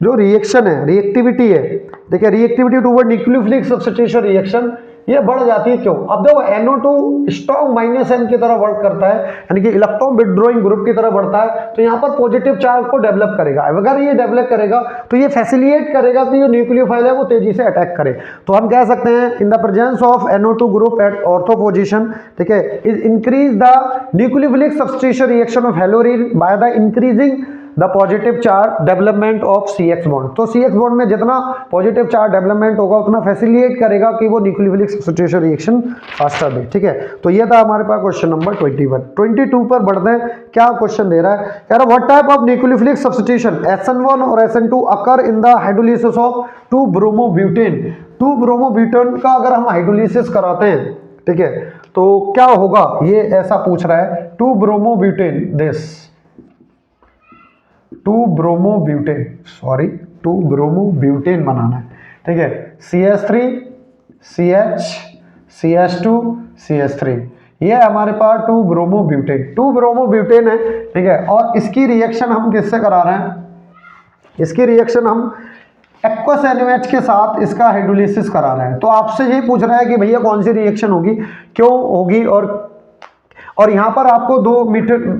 जो रिएक्शन है, रिएक्टिविटी है, देखिए reactivity toward nucleophilic substitution reaction, ये बढ़ जाती है, क्यों। अब देखो NO2 स्ट्रॉन्ग -N की तरह वर्क करता है, यानी कि इलेक्ट्रॉन विथड्रॉइंग ग्रुप की तरह बढ़ता है, तो यहाँ पर पॉजिटिव चार्ज को डेवलप करेगा। अगर ये डेवलप करेगा तो ये फैसिलिटेट करेगा कि जो न्यूक्लियोफाइल है वो तेजी से अटैक करे। तो हम कह सकते हैं in the presence of NO2 group at ortho position, ठीक है, is increase the nucleophilic substitution reaction of haloarene by the increasing the positive charge development of CX bond. तो CX बॉन्ड में जितना पॉजिटिव चार्ज डेवलपमेंट होगा उतना फैसिलिटेट करेगा कि वो न्यूक्लियोफिलिक सब्स्टिट्यूशन रिएक्शन फास्टर दे, ठीक है। तो ये था हमारे पास क्वेश्चन नंबर 21। 22 पर बढ़ते हैं, क्या क्वेश्चन दे रहा है, कह रहा है what type of nucleophilic substitution SN1 और SN2 occur in the hydrolysis of 2 bromobutane. 2 bromobutane का अगर हम हाइड्रोलिसिस कराते हैं, ठीक है, तो क्या होगा, ये ऐसा पूछ रहा है, 2 bromobutane this, 2 bromobutane, sorry 2 bromobutane बनाना है, ठीक है, CH3 CH CH2 CH3, ये हमारे पास 2 ब्रोमोब्यूटेन, 2 ब्रोमोब्यूटेन है, ठीक है। और इसकी रिएक्शन हम किससे करा रहे हैं, इसकी रिएक्शन हम एक्वस NaOH के साथ इसका हाइड्रोलिसिस करा रहे हैं। तो आपसे ये पूछ रहा है कि भैया कौन सी रिएक्शन होगी, क्यों होगी, और यहाँ पर आपको 2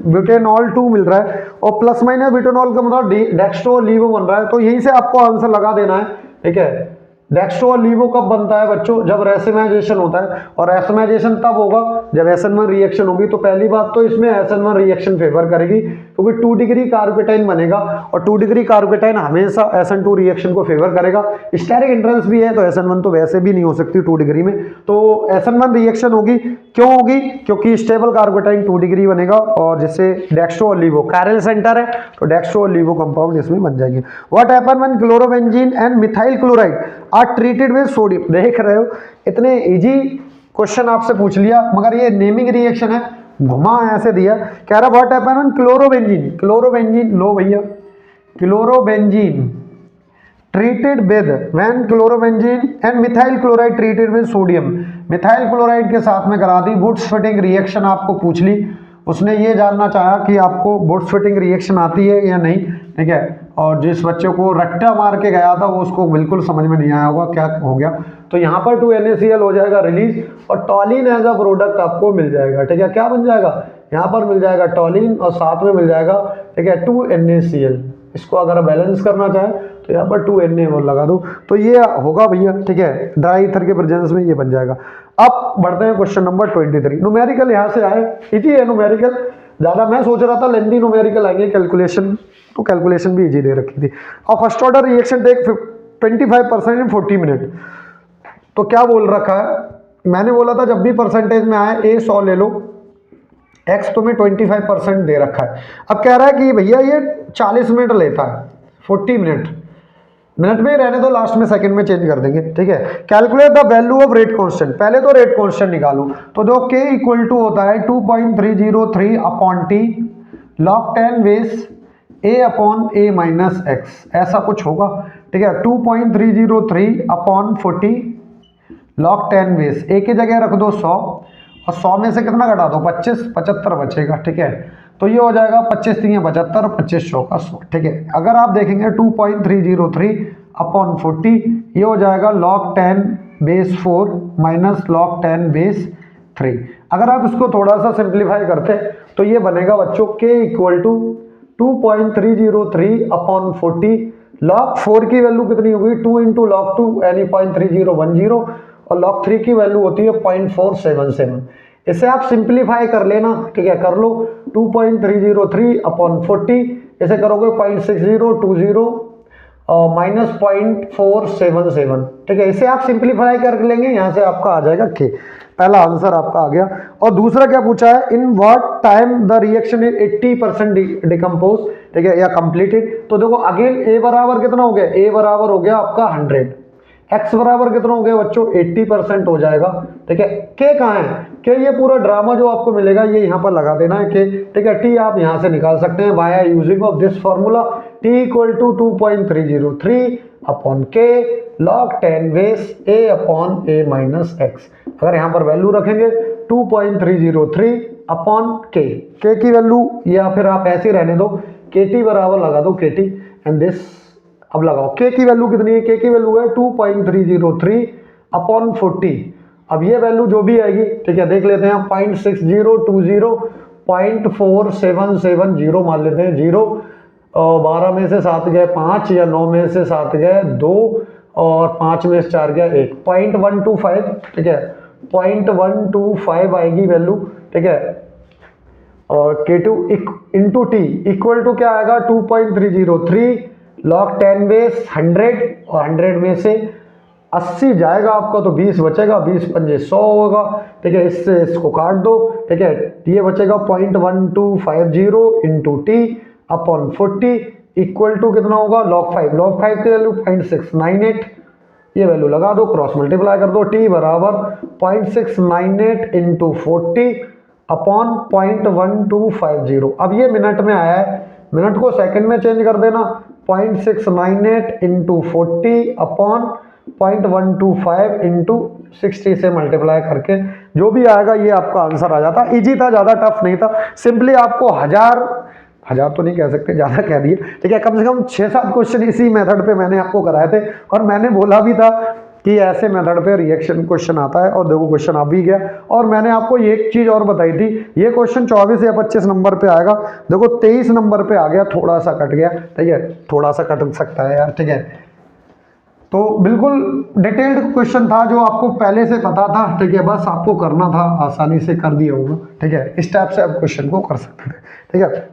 ब्यूटेनॉल 2 मिल रहा है, और प्लस माइनस ब्यूटेनॉल का मतलब डेक्स्ट्रो और लीवो बन रहा है, तो यहीं से आपको आंसर लगा देना है, ठीक है। डेक्स्ट्रो और लीवो कब बनता है बच्चों, जब रेसिमाइजेशन होता है, और रेसिमाइजेशन तब होगा जब SN1 रिएक्शन होगी। तो पहली बात तो इसमें SN1 रिएक्शन फेवर करेगी, क्योंकि 2 डिग्री कार्बोकेटाइन बनेगा, और 2 डिग्री कार्बोकेटाइन हमेशा SN2 रिएक्शन को फेवर करेगा। स्टेरिक हिंड्रेंस भी है, तो SN1 तो वैसे भी नहीं हो सकती 2 डिग्री में, तो SN1 रिएक्शन होगी, क्यों होगी, क्योंकि स्टेबल कार्बोकेटाइन 2 डिग्री बनेगा, और जिससे डेक्स्ट्रो और लीवो कैरल सेंटर है, तो डेक्स्ट्रो और लीवो कंपाउंड इसमें बन जाएंगे। What happen when chlorobenzene and methyl chloride are treated with sodium. देख रहे हो, इतने इजी क्वेश्चन आपसे पूछ लिया, मगर ये नेमिंग रिएक्शन है, घुमा ऐसे दिया। कह रहा what happen when chlorobenzene, chlorobenzene लो भैया, chlorobenzene treated with, when chlorobenzene and methyl chloride treated with sodium, methyl chloride के साथ में करा दी। वुड्स फिटिंग रिएक्शन आपको पूछ ली, उसने ये जानना चाहा कि आपको वुड्स फिटिंग रिएक्शन आती है या नहीं, ठीक है। और जिस बच्चे को रट्टा मार के गया था वो उसको बिल्कुल समझ में नहीं आया होगा क्या हो गया। तो यहाँ पर 2 NaCl हो जाएगा रिलीज, और टॉलिन एज अ प्रोडक्ट आपको मिल जाएगा, ठीक है। क्या बन जाएगा, यहाँ पर मिल जाएगा टॉलिन, और साथ में मिल जाएगा, ठीक है, 2 NaCl। इसको अगर बैलेंस करना चाहे तो यहाँ पर 2Na लगा दो, तो ये होगा भैया, ठीक है, ड्राई ईथर के प्रेजेंस में ये बन जाएगा। अब बढ़ते हैं क्वेश्चन नंबर 23। न्यूमेरिकल यहाँ से आए, इजी है न्यूमेरिकल, ज़्यादा मैं सोच रहा था लेंथी न्यूमेरिकल आएंगे कैलकुलेशन, तो कैलकुलेशन भी इजी दे रखी थी। और फर्स्ट ऑर्डर रिएक्शन टेक 25% इन 40 मिनट। तो क्या बोल रखा है, मैंने बोला था जब भी परसेंटेज में आए A 100 ले लो, X तुम्हें 25% दे रखा है। अब कह रहा है कि भैया ये 40 मिनट लेता है, 40 मिनट, मिनट में ही रहने दो, लास्ट में सेकंड में चेंज कर देंगे, ठीक है। Calculate the value of rate constant, पहले तो रेट कांस्टेंट निकालो, तो देखो K इक्वल टू होता है 2.303 upon T log 10 base A upon A minus x, ऐसा कुछ होगा, ठीक है। 2.303 अपॉन 40 log 10 बेस, A की जगह रख दो 100 और 100 में से कितना घटा दो 25, 75 बचेगा, ठीक है। तो ये हो जाएगा 25 3 75, 25 100 का 100, ठीक है। अगर आप देखेंगे 2.303 अपॉन 40, ये हो जाएगा log 10 base 4 minus log 10 base 3। अगर आप इसको थोड़ा सा सिंप्लीफाई करते तो ये बनेगा बच्चों K equal to 2.303 upon 40, log 4 की वैल्यू कितनी होगी 2 इंटू log 2 यानी 0.3010, और log 3 की वैल्यू होती है 0.477। इसे आप सिंप्लीफाई कर लेना, ठीक है, कर लो। 2.303 अपॉन 40, इसे करोगे 0.6020 माइनस 0.477, ठीक है। इसे आप सिंप्लीफाई कर लेंगे, यहाँ से आपका आ जाएगा K, पहला आंसर आपका आ गया। और दूसरा क्या पूछा है, in what time the reaction is 80% decompose, ठीक है, या कंप्लीटेड। तो देखो अगेन A बराबर कितना हो गया, A बराबर हो गया आपका 100, X बराबर कितना हो गया बच्चों 80% हो जाएगा, ठीक है। K कहाँ है, K ये पूरा ड्रामा जो आपको मिलेगा ये यहाँ पर लगा देना है K, ठीक है। T आप यहाँ से निकाल सकते हैं by using of this formula, T equal to 2.303 upon K log 10 base A upon A minus x. अगर यहाँ पर वैल्यू रखेंगे 2.303 अपॉन K की वैल्यू, या फिर आप ऐसे रहने दो, KT बराबर लगा दो KT एंड दिस। अब लगाओ K की वैल्यू कितनी है, K की वैल्यू है 2.303 अपॉन 40। अब ये वैल्यू जो भी आएगी, ठीक है, देख लेते हैं 0.6020 0.4770 मान लेते हैं, 0 12 में से 7 गए 5, या 9 में से 7 गए 2, और 5 में से 4 गया 1, 0.125, ठीक है, 0.125 आएगी वैल्यू, ठीक है। और K2 into T equal to क्या आएगा 2.303 log 10 बेस 100, और 100 में से 80 जाएगा आपका तो 20 बचेगा, 20 पंजे 100 होगा, ठीक है। इससे इसको काट दो, ठीक है, ये बचेगा 0.1250 into T upon 40 equal to कितना होगा log 5 की वैल्यू 0.698, ये वैल्यू लगा दो, क्रॉस मल्टीप्लाई कर दो, T बराबर 0.698 इंटू 40 अपॉन 0.1250। अब ये मिनट में आया है, मिनट को सेकंड में चेंज कर देना, 0.698 इंटू 40 अपॉन 0.125 इंटू 60 से मल्टीप्लाई करके जो भी आएगा ये आपका आंसर आ जाता। इजी था, ज़्यादा टफ नहीं था, सिंपली आपको हजार तो नहीं कह सकते, ज़्यादा कह दिए, ठीक है, कम से कम 6-7 क्वेश्चन इसी मेथड पे मैंने आपको कराए थे, और मैंने बोला भी था कि ऐसे मेथड पे रिएक्शन क्वेश्चन आता है, और देखो क्वेश्चन आ भी गया। और मैंने आपको एक चीज़ और बताई थी, ये क्वेश्चन 24 या 25 नंबर पे आएगा, देखो 23 नंबर पे आ गया, थोड़ा सा कट गया, ठीक है, थोड़ा सा कट सकता है यार, ठीक है। तो बिल्कुल डिटेल्ड क्वेश्चन था जो आपको पहले से पता था, ठीक है, बस आपको करना था, आसानी से कर दिया होगा, ठीक है। इस टाइप से आप क्वेश्चन को कर सकते थे, ठीक है।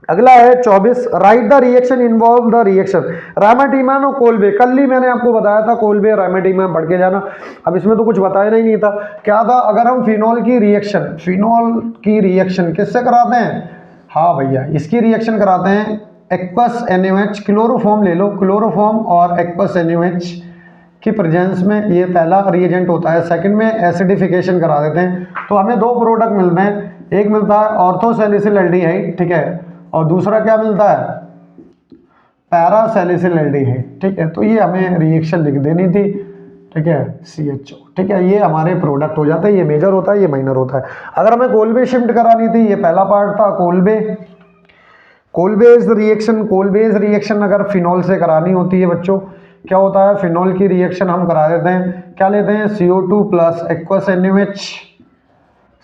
अगला है 24, write the reaction involve the reaction Reimer Tiemann और कोल्बे। कल ही मैंने आपको बताया था कोल्बे रायमाटीमैन पढ़ के जाना, अब इसमें तो कुछ बताया नहीं था। क्या था, अगर हम फिनॉल की रिएक्शन किससे कराते हैं, हाँ भैया इसकी रिएक्शन कराते हैं एक्वस NaOH, क्लोरोफॉर्म ले लो, क्लोरोफॉर्म और एक्वस NaOH की प्रेजेंस में, ये पहला रिएजेंट होता है। सेकंड में एसिडिफिकेशन करा देते हैं, तो हमें दो प्रोडक्ट मिलते हैं, एक मिलता है ऑर्थोसैलिसिल एल्डिहाइड, ठीक है, और दूसरा क्या मिलता है पैरासैलिसिल एल्डिहाइड, ठीक है। तो ये हमें रिएक्शन लिख देनी थी, ठीक है, CHO, ठीक है, ये हमारे प्रोडक्ट हो जाते हैं, ये मेजर होता है, ये माइनर होता है। अगर हमें कोल्बे शिफ्ट करानी थी, ये पहला पार्ट था कोल्बेज रिएक्शन अगर फिनॉल से करानी होती है बच्चों, क्या होता है, फिनॉल की रिएक्शन हम करा देते हैं, क्या लेते हैं CO2 प्लस एक्वस NaOH,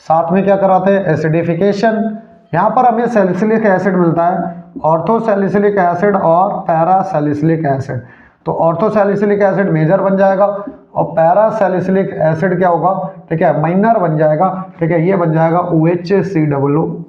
साथ में क्या कराते हैं एसिडिफिकेशन। यहाँ पर हमें सैलिसिलिक एसिड मिलता है, ऑर्थोसैलिसिलिक एसिड और पैरासैलिसिलिक एसिड। तो ऑर्थोसैलिसिलिक एसिड मेजर बन जाएगा और पैरासैलिसिलिक एसिड क्या होगा, ठीक है, माइनर बन जाएगा, ठीक है, ये बन जाएगा OHCOOH,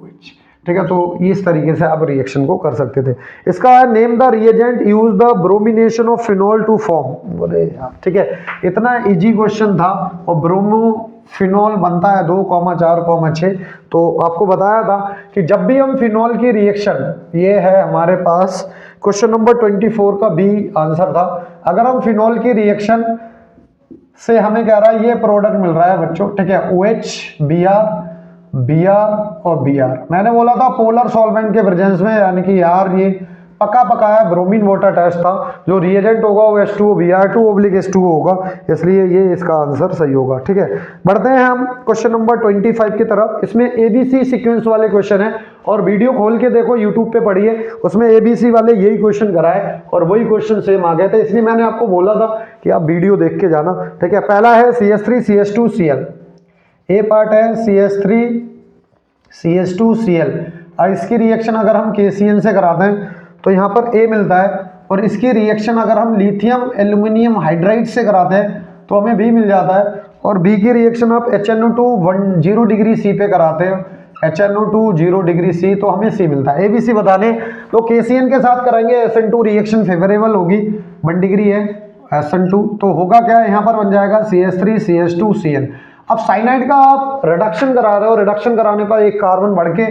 ठीक है। तो इस तरीके से आप रिएक्शन को कर सकते थे। इसका name the reagent use the bromination of phenol to form. अरे यार, ठीक है, इतना इजी क्वेश्चन था। और ब्रोमोफिनॉल बनता है 2,4,6। तो आपको बताया था कि जब भी हम फिनॉल की रिएक्शन, ये है हमारे पास क्वेश्चन नंबर 24 का बी आंसर था। अगर हम फिनॉल की रिएक्शन से हमें कह रहा है ये प्रोडक्ट मिल रहा है बच्चों, ठीक है, OH, Br और Br। मैंने बोला था पोलर सॉल्वेंट के प्रेजेंस में, यानी कि यार ये पका पकाया ब्रोमीन वाटर टेस्ट था। जो रिएजेंट होगा वो H2O होगा, इसलिए ये इसका आंसर सही होगा, ठीक है। बढ़ते हैं हम क्वेश्चन नंबर 25 की तरफ। इसमें ABC सीक्वेंस वाले क्वेश्चन है और वीडियो खोल के देखो, यूट्यूब पे पढ़िए, उसमें ABC वाले यही क्वेश्चन कराए और वही क्वेश्चन सेम आ गए थे, इसलिए मैंने आपको बोला था कि आप वीडियो देख के जाना, ठीक है। पहला है CH3CH2Cl। ए पार्ट है CH3CH2Cl। और इसकी रिएक्शन अगर हम KCN से कराते हैं तो यहाँ पर A मिलता है, और इसकी रिएक्शन अगर हम लिथियम एल्यूमिनियम हाइड्राइड से कराते हैं तो हमें B मिल जाता है। और B की रिएक्शन आप HNO2 0 डिग्री C पे कराते हो, HNO2 0 डिग्री C, तो हमें C मिलता है। ABC बताने तो KCN के साथ कराएंगे, SN2 रिएक्शन फेवरेबल होगी, 1 डिग्री है SN2, तो होगा क्या, यहाँ पर बन जाएगा CH3CH2Cl। अब साइनाइड का आप रिडक्शन करा रहे हो, रिडक्शन कराने पर एक कार्बन बढ़ के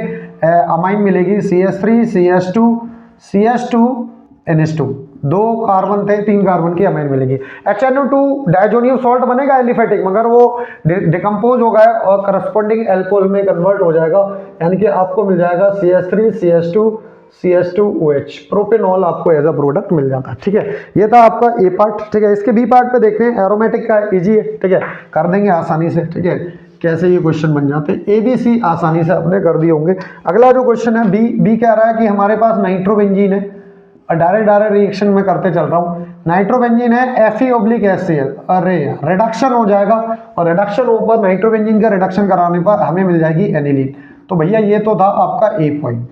अमाइन मिलेगी, CH3CH2CH2NH2, 2 कार्बन थे, 3 कार्बन की अमाइन मिलेगी। HNO2 डायजोनियम सॉल्ट बनेगा एलिफेटिक, मगर वो डिकम्पोज हो गया और करस्पॉन्डिंग एल्कोहल में कन्वर्ट हो जाएगा, यानी कि आपको मिल जाएगा CH3CH2CH2OH, प्रोपेनॉल आपको एज अ प्रोडक्ट मिल जाता है, ठीक है। ये था आपका ए पार्ट, ठीक है। इसके बी पार्ट पे देखते हैं, एरोमेटिक का इजी है, ठीक है, कर देंगे आसानी से, ठीक है। कैसे ये क्वेश्चन बन जाते हैं, ABC आसानी से आपने कर दिए होंगे। अगला जो क्वेश्चन है बी कह रहा है कि हमारे पास नाइट्रोबेंजीन है, और डायरेक्ट रिएक्शन में करते चल रहा हूँ। नाइट्रोबेंजीन है FeOblique HCl। अरे रिडक्शन हो जाएगा, और रिडक्शन ऊपर नाइट्रोबेंजीन का रिडक्शन कराने पर हमें मिल जाएगी एनिलीन। तो भैया ये तो था आपका A पॉइंट,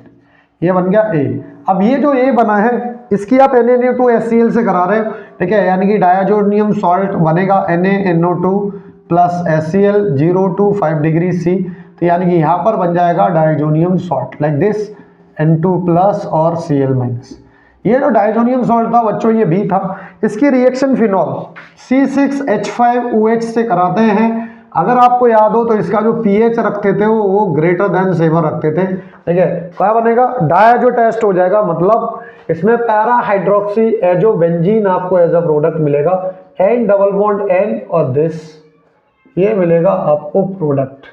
ये बन गया A। अब ये जो A बना है इसकी आप Na2HCl से करा रहे हो, ठीक है, यानी कि डायजोनियम सॉल्ट बनेगा NaNO2 plus HCl 0 to 5 degree C। तो यानी कि यहाँ पर बन जाएगा diazonium salt like this, N2 plus और Cl माइनस। ये जो डायजोनियम सॉल्ट था बच्चों ये B था। इसकी रिएक्शन फिनॉल C6H5OH से कराते हैं। अगर आपको याद हो तो इसका जो pH रखते थे वो ग्रेटर देन 7 रखते थे, ठीक है। क्या बनेगा, डायजो टेस्ट हो जाएगा, मतलब इसमें पैरा हाइड्रोक्सी एजोबेंजीन आपको एज अ प्रोडक्ट मिलेगा, N डबल बॉन्ड N और दिस, ये मिलेगा आपको प्रोडक्ट।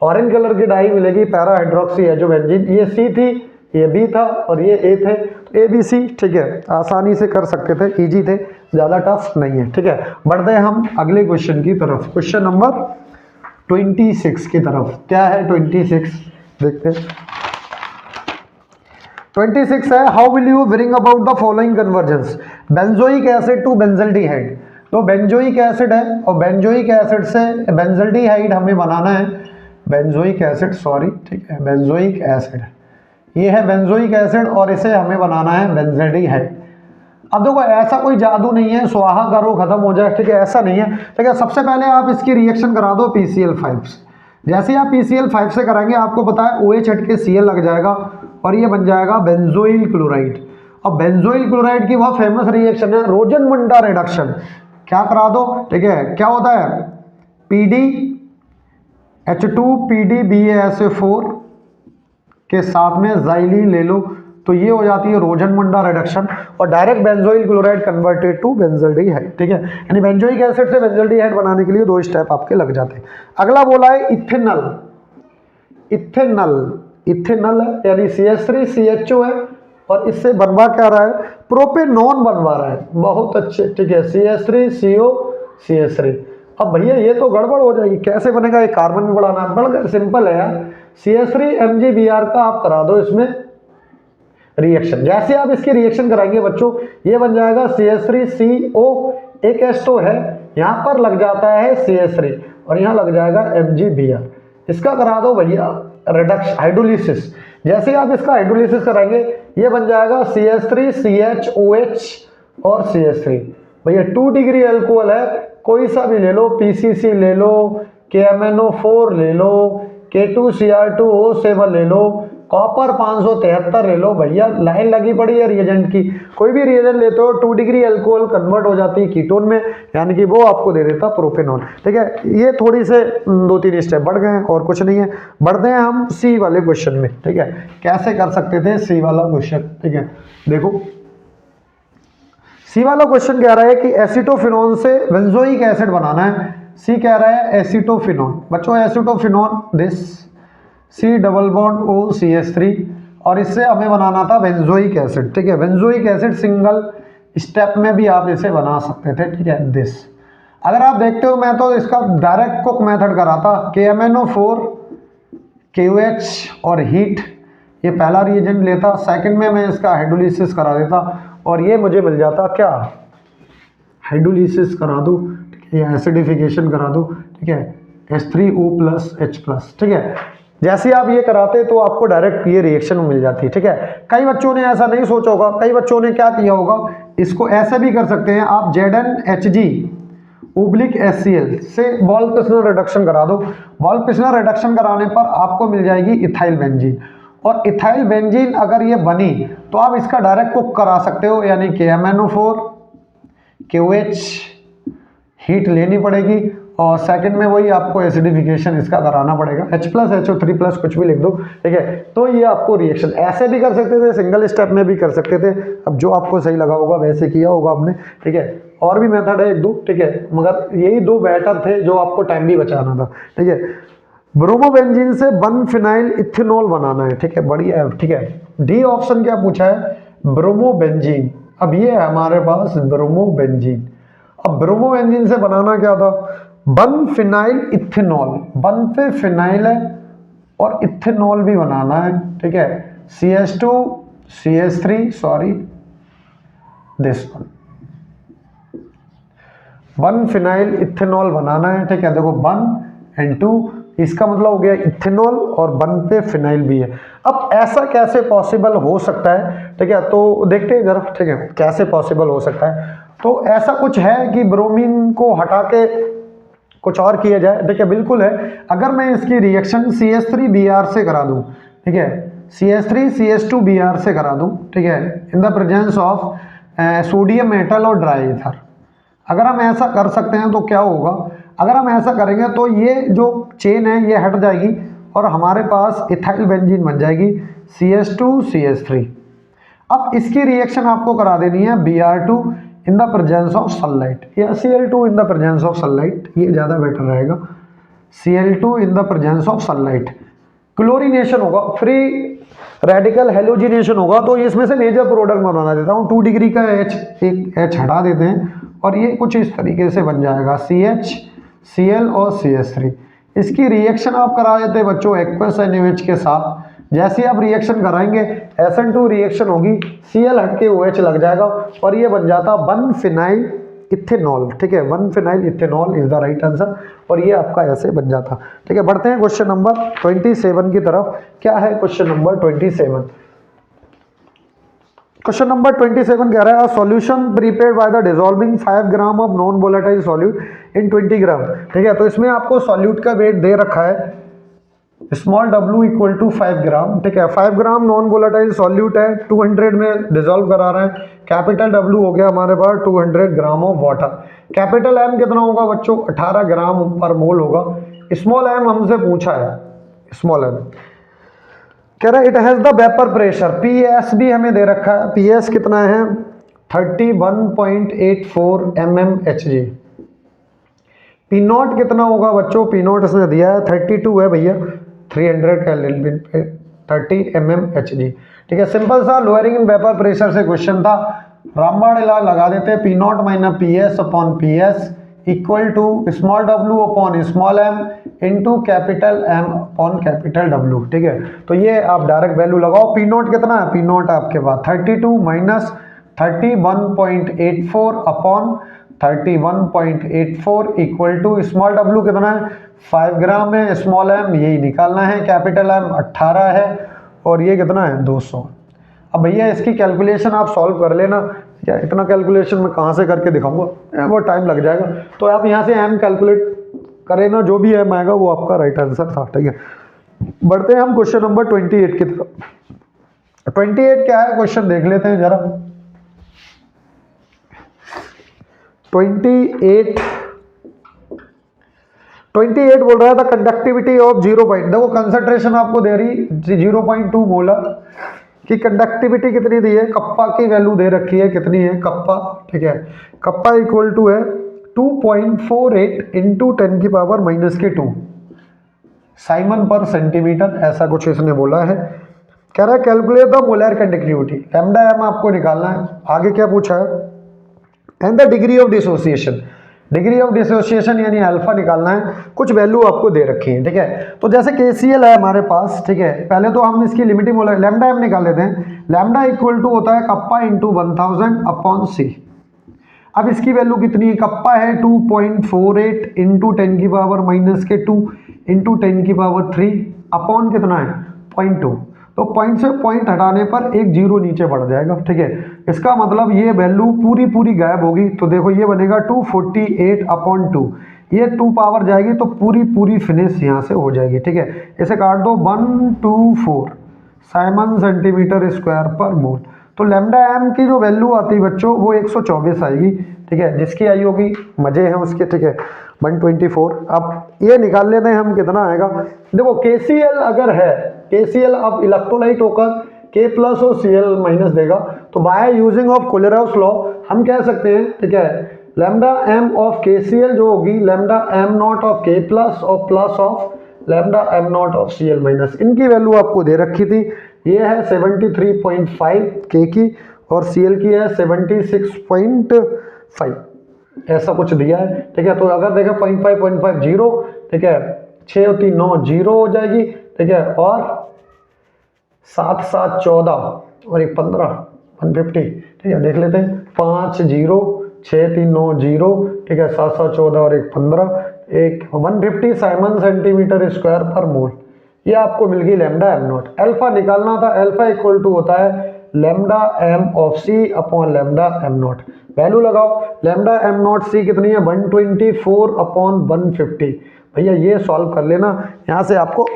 ऑरेंज कलर की डाई मिलेगी पैरा हाइड्रोक्सी एजोबेंजीन, ये C थी, ये B था और ये A थे, ABC, ठीक है, आसानी से कर सकते थे, इजी थे, ज़्यादा टफ नहीं है, ठीक है। बढ़ते हैं हम अगले क्वेश्चन की तरफ, क्वेश्चन नंबर 26 की तरफ। क्या है 26, देखते हैं। 26 है, how will you bring about the following conversions, benzoic acid to benzaldehyde. तो बेंजोइक एसिड है और बेंजोइक एसिड से बेंजल्डिहाइड हमें बनाना है, बेंजोइक एसिड, सॉरी, ठीक है, बेंजोइक एसिड, ये है बेंजोइक एसिड और इसे हमें बनाना है बेंजल्डिहाइड। अब देखो ऐसा कोई जादू नहीं है स्वाहा करो खत्म हो जाए, ठीक है, ऐसा नहीं है, ठीक है। सबसे पहले आप इसकी रिएक्शन करा दो PCl5 से। जैसे ही आप PCl5 से कराएंगे आपको पता है OH हट के Cl लग जाएगा और ये बन जाएगा बेंजोइल क्लोराइड। अब बेंजोइल क्लोराइड की बहुत फेमस रिएक्शन है रोजनमुंडा रिडक्शन। क्या करा दो, ठीक है, क्या होता है, PdH2PdBaSO4 के साथ में ज़ाइलीन ले लो, तो ये हो जाती है रोजनमुंडा रिडक्शन और direct benzoyl chloride converted to benzaldehyde, ठीक है। यानी बेंजोइक एसिड से बेंजल्डिहाइड बनाने के लिए 2 स्टेप आपके लग जाते हैं। अगला बोला है इथेनॉल, इथेनॉल है, यानी CH3CHO है और इससे बनवा क्या रहा है, प्रोपेनॉन बनवा रहा है, बहुत अच्छे, ठीक है, CH3CO CH3। अब भैया ये तो गड़बड़ हो जाएगी, कैसे बनेगा, एक कार्बन में बढ़ाना, बड़ा सिंपल है यार, CH3MgBr का आप करा दो इसमें रिएक्शन। जैसे आप इसकी रिएक्शन कराएंगे बच्चों ये बन जाएगा CH3CO, एक H तो है, यहाँ पर लग जाता है CH3 और यहाँ लग जाएगा MgBr। इसका करा दो भैया रिडक्शन, हाइड्रोलिसिस। जैसे ही आप इसका हाइड्रोलिसिस कराएंगे ये बन जाएगा CH3 CHOH और CH3। भैया 2 डिग्री अल्कोहल है, कोई सा भी ले लो, PCC ले लो, KMnO4 ले लो, K2Cr2O7 ले लो, कॉपर 573 ले लो। भैया लाइन लगी पड़ी है रिएजेंट की, कोई भी रिएजेंट लेते हो 2 डिग्री अल्कोहल कन्वर्ट हो जाती है कीटोन में, यानी कि वो आपको दे देता प्रोपेनॉल। ठीक है, ये थोड़ी से 2-3 स्टेप बढ़ गए और कुछ नहीं है। बढ़ते हैं हम सी वाले क्वेश्चन में। ठीक है, कैसे कर सकते थे सी वाला क्वेश्चन। ठीक है, देखो सी वाला क्वेश्चन कह रहा है कि एसिटोफिनोन से बेंजोइक एसिड बनाना है। सी कह रहा है एसिटोफिनोन, बच्चों acetophenone this C double bond OCH3, और इससे हमें बनाना था बेंजोइक एसिड। ठीक है, बेंजोइक एसिड सिंगल स्टेप में भी आप इसे बना सकते थे। ठीक है, दिस अगर आप देखते हो मैं तो इसका डायरेक्ट कुक मेथड कराता, KMnO4 KOH और हीट, ये पहला रिएजेंट लेता, सेकंड में मैं इसका हाइड्रोलिसिस करा देता और ये मुझे मिल जाता क्या, हाइड्रोलिसिस करा दूँ, ठीक है, एसिडिफिकेशन करा दूँ। ठीक है, H3O+H+। ठीक है, जैसे आप ये कराते तो आपको डायरेक्ट ये रिएक्शन मिल जाती। ठीक है, कई बच्चों ने ऐसा नहीं सोचा होगा, कई बच्चों ने क्या किया होगा, इसको ऐसे भी कर सकते हैं आप, ZnHg/HCl से बॉल पिस्टन रिडक्शन करा दो। बॉल पिस्टन रिडक्शन कराने पर आपको मिल जाएगी इथाइल बेंजीन, और इथाइल बेंजीन अगर ये बनी तो आप इसका डायरेक्ट कुक करा सकते हो, यानी KMnO4 KOH हीट लेनी पड़ेगी और सेकंड में वही आपको एसिडिफिकेशन इसका कराना पड़ेगा, H+HO3+ कुछ भी लिख दो। ठीक है, तो ये आपको रिएक्शन ऐसे भी कर सकते थे, सिंगल स्टेप में भी कर सकते थे, अब जो आपको सही लगा होगा वैसे किया होगा आपने। ठीक है, और भी मेथड है 1-2। ठीक है, मगर यही 2 बेटर थे जो आपको टाइम भी बचाना था। ठीक है, ब्रोमोबेंजीन से 1-फिनाइल इथेनॉल बनाना है। ठीक है, बढ़िया है। ठीक है, डी ऑप्शन क्या पूछा है, ब्रोमोबेंजीन। अब ये है हमारे पास ब्रोमोबेंजीन। अब ब्रोमोबेंजीन से बनाना क्या था, 1-फिनाइल इथेनॉल, 1 पे फिनाइल है और इथेनॉल भी बनाना है। ठीक है, CH2 CH3 sorry this one phenyl ethanol बनाना है। ठीक है, देखो 1 और 2, इसका मतलब हो गया इथेनॉल और 1 पे फिनाइल भी है। अब ऐसा कैसे पॉसिबल हो सकता है, ठीक है, तो देखते हैं जरा। ठीक है, कैसे पॉसिबल हो सकता है, तो ऐसा कुछ है कि ब्रोमीन को हटा के कुछ और किया जाए। ठीक है, बिल्कुल है। अगर मैं इसकी रिएक्शन CH3Br से करा दूं, ठीक है, CH3CH2Br से करा दूं, ठीक है, in the presence of sodium metal और ड्राई ईथर, अगर हम ऐसा कर सकते हैं तो क्या होगा, अगर हम ऐसा करेंगे तो ये जो चेन है ये हट जाएगी और हमारे पास इथाइल बेंजीन बन जाएगी CH2CH3। अब इसकी रिएक्शन आपको करा देनी है Br2 in the presence of sunlight, या Cl2 in the presence of sunlight, ये ज़्यादा बेटर रहेगा, Cl2 in the presence of sunlight. Chlorination होगा, फ्री रेडिकल हेलोजिनेशन होगा, तो इसमें से मेजर प्रोडक्ट मैं बना देता हूँ। 2 डिग्री का H, एक H हटा देते हैं और ये कुछ इस तरीके से बन जाएगा CH Cl और CH3। इसकी रिएक्शन आप करा देते बच्चों एक्वस NaOH के साथ। जैसे आप रिएक्शन कराएंगे SN2 रिएक्शन होगी, Cl हट के OH लग जाएगा और ये बन जाता 1-फिनाइल इथेनॉल। ठीक है, one phenyl ethanol is the right answer, और ये आपका ऐसे बन जाता। ठीक है, बढ़ते हैं क्वेश्चन नंबर 27 की तरफ। क्या है क्वेश्चन नंबर 27? क्वेश्चन नंबर 27 कह रहा है solution prepared by the dissolving 5 gram of non volatile solute in 20 ग्राम। ठीक है, तो इसमें आपको सॉल्यूट का वेट दे रखा है स्मॉल w इक्वल टू 5 ग्राम। ठीक है, 5 ग्राम नॉन वोलेटाइल सॉल्यूट है, 200 में डिसॉल्व करा रहे हैं। कैपिटल W हो गया हमारे पास 200 gram of water. Capital M कितना होगा बच्चों, 18 ग्राम पर मोल होगा। स्मॉल m हमसे पूछा है, स्मॉल m कह रहा है it has the vapour pressure, PS भी हमें दे रखा है, PS कितना है 31.84 mmHg। P नॉट कितना होगा बच्चों, P नॉट इसने दिया है 32 है भैया, 300 केल्विन पे 30 mmHg। ठीक है, सिंपल सा लोअरिंग इन वेपर प्रेशर से क्वेश्चन था, रामबाण इलाज लगा देते हैं, P nought minus PS upon PS equal to small w upon small m into capital M upon capital W। ठीक है, तो ये आप डायरेक्ट वैल्यू लगाओ। P नॉट कितना है, P नॉट आपके पास 32 minus 31.84 upon 31.84 equal to small w कितना है 5 ग्राम है, स्मॉल m यही निकालना है, कैपिटल M 18 है और ये कितना है 200। अब भैया इसकी कैलकुलेशन आप सॉल्व कर लेना, क्या इतना कैलकुलेशन मैं कहाँ से करके दिखाऊंगा, बहुत टाइम लग जाएगा। तो आप यहाँ से m कैलकुलेट करें ना, जो भी m आएगा वो आपका राइट आंसर था, ठीक है। बढ़ते हैं हम क्वेश्चन नंबर 28 की तरफ। 28 क्या है क्वेश्चन देख लेते हैं जरा। 28 बोल रहा था कंडक्टिविटी ऑफ 0 पॉइंट, देखो कंसंट्रेशन आपको दे रही 0.2 मोलर की, कंडक्टिविटी कितनी दी है, कप्पा की वैल्यू दे रखी है, कितनी है कप्पा, ठीक है। कप्पा इक्वल टू है 2.48 इंटू 10 की पावर -2 साइमन पर सेंटीमीटर, ऐसा कुछ इसने बोला है। कह रहा है calculate the molar conductivity, lambda M आपको निकालना है। आगे क्या पूछा है, and the degree of dissociation, degree of dissociation यानी अल्फा निकालना है। कुछ वैल्यू आपको दे रखी है, ठीक है। तो जैसे KCl है हमारे पास, ठीक है, पहले तो हम इसकी लिमिटिंग मोलर लैम्डा एम निकाल लेते हैं। लैम्डा इक्वल टू होता है कप्पा इंटू 1000 अपॉन सी। अब इसकी वैल्यू कितनी है, कप्पा है 2.48 इंटू 10 की पावर -2 इंटू 10 की पावर 3 अपॉन कितना है 0.2। तो पॉइंट से पॉइंट हटाने पर एक जीरो नीचे बढ़ जाएगा, ठीक है। इसका मतलब ये वैल्यू पूरी गायब होगी। तो देखो ये बनेगा 248 अपॉन 2, ये 2 पावर जाएगी तो पूरी फिनिश यहाँ से हो जाएगी, ठीक है। इसे काट दो, 124 साइमन सेंटीमीटर स्क्वायर पर मोल। तो लैम्डा एम की जो वैल्यू आती है बच्चों वो 124 आएगी, ठीक है। जिसकी आई होगी मजे हैं उसके, ठीक है, 124। अब ये निकाल लेते हैं हम कितना आएगा। देखो KCl अगर है, KCl अब इलेक्ट्रोलाइट होकर K प्लस और Cl- देगा, तो बाय यूजिंग ऑफ कोलेराउस लॉ हम कह सकते हैं, ठीक है, लैम्डा एम ऑफ KCl जो होगी lambda M naught of K plus और plus of lambda M naught of Cl-, इनकी वैल्यू आपको दे रखी थी। ये है 73.5 K की और Cl की है 76.5, ऐसा कुछ दिया है, ठीक है। तो अगर देखें 0.5 0, ठीक है, 6 और 3 9 0 हो जाएगी, ठीक है, और 7 7 14 और 1 15 150, ठीक है। देख लेते हैं 5 0 6 3 9 0, ठीक है, 7 7 14 और 1 15, एक 150 साइमन सेंटीमीटर स्क्वायर पर मोल। ये आपको मिल गई लैम्डा एम नॉट। अल्फा निकालना था, अल्फा इक्वल टू होता है lambda M of C upon lambda M nought. Value लगाओ, लैम्डा एम नॉट सी कितनी है 124 अपॉन 150। भैया ये सॉल्व कर लेना, यहाँ से आपको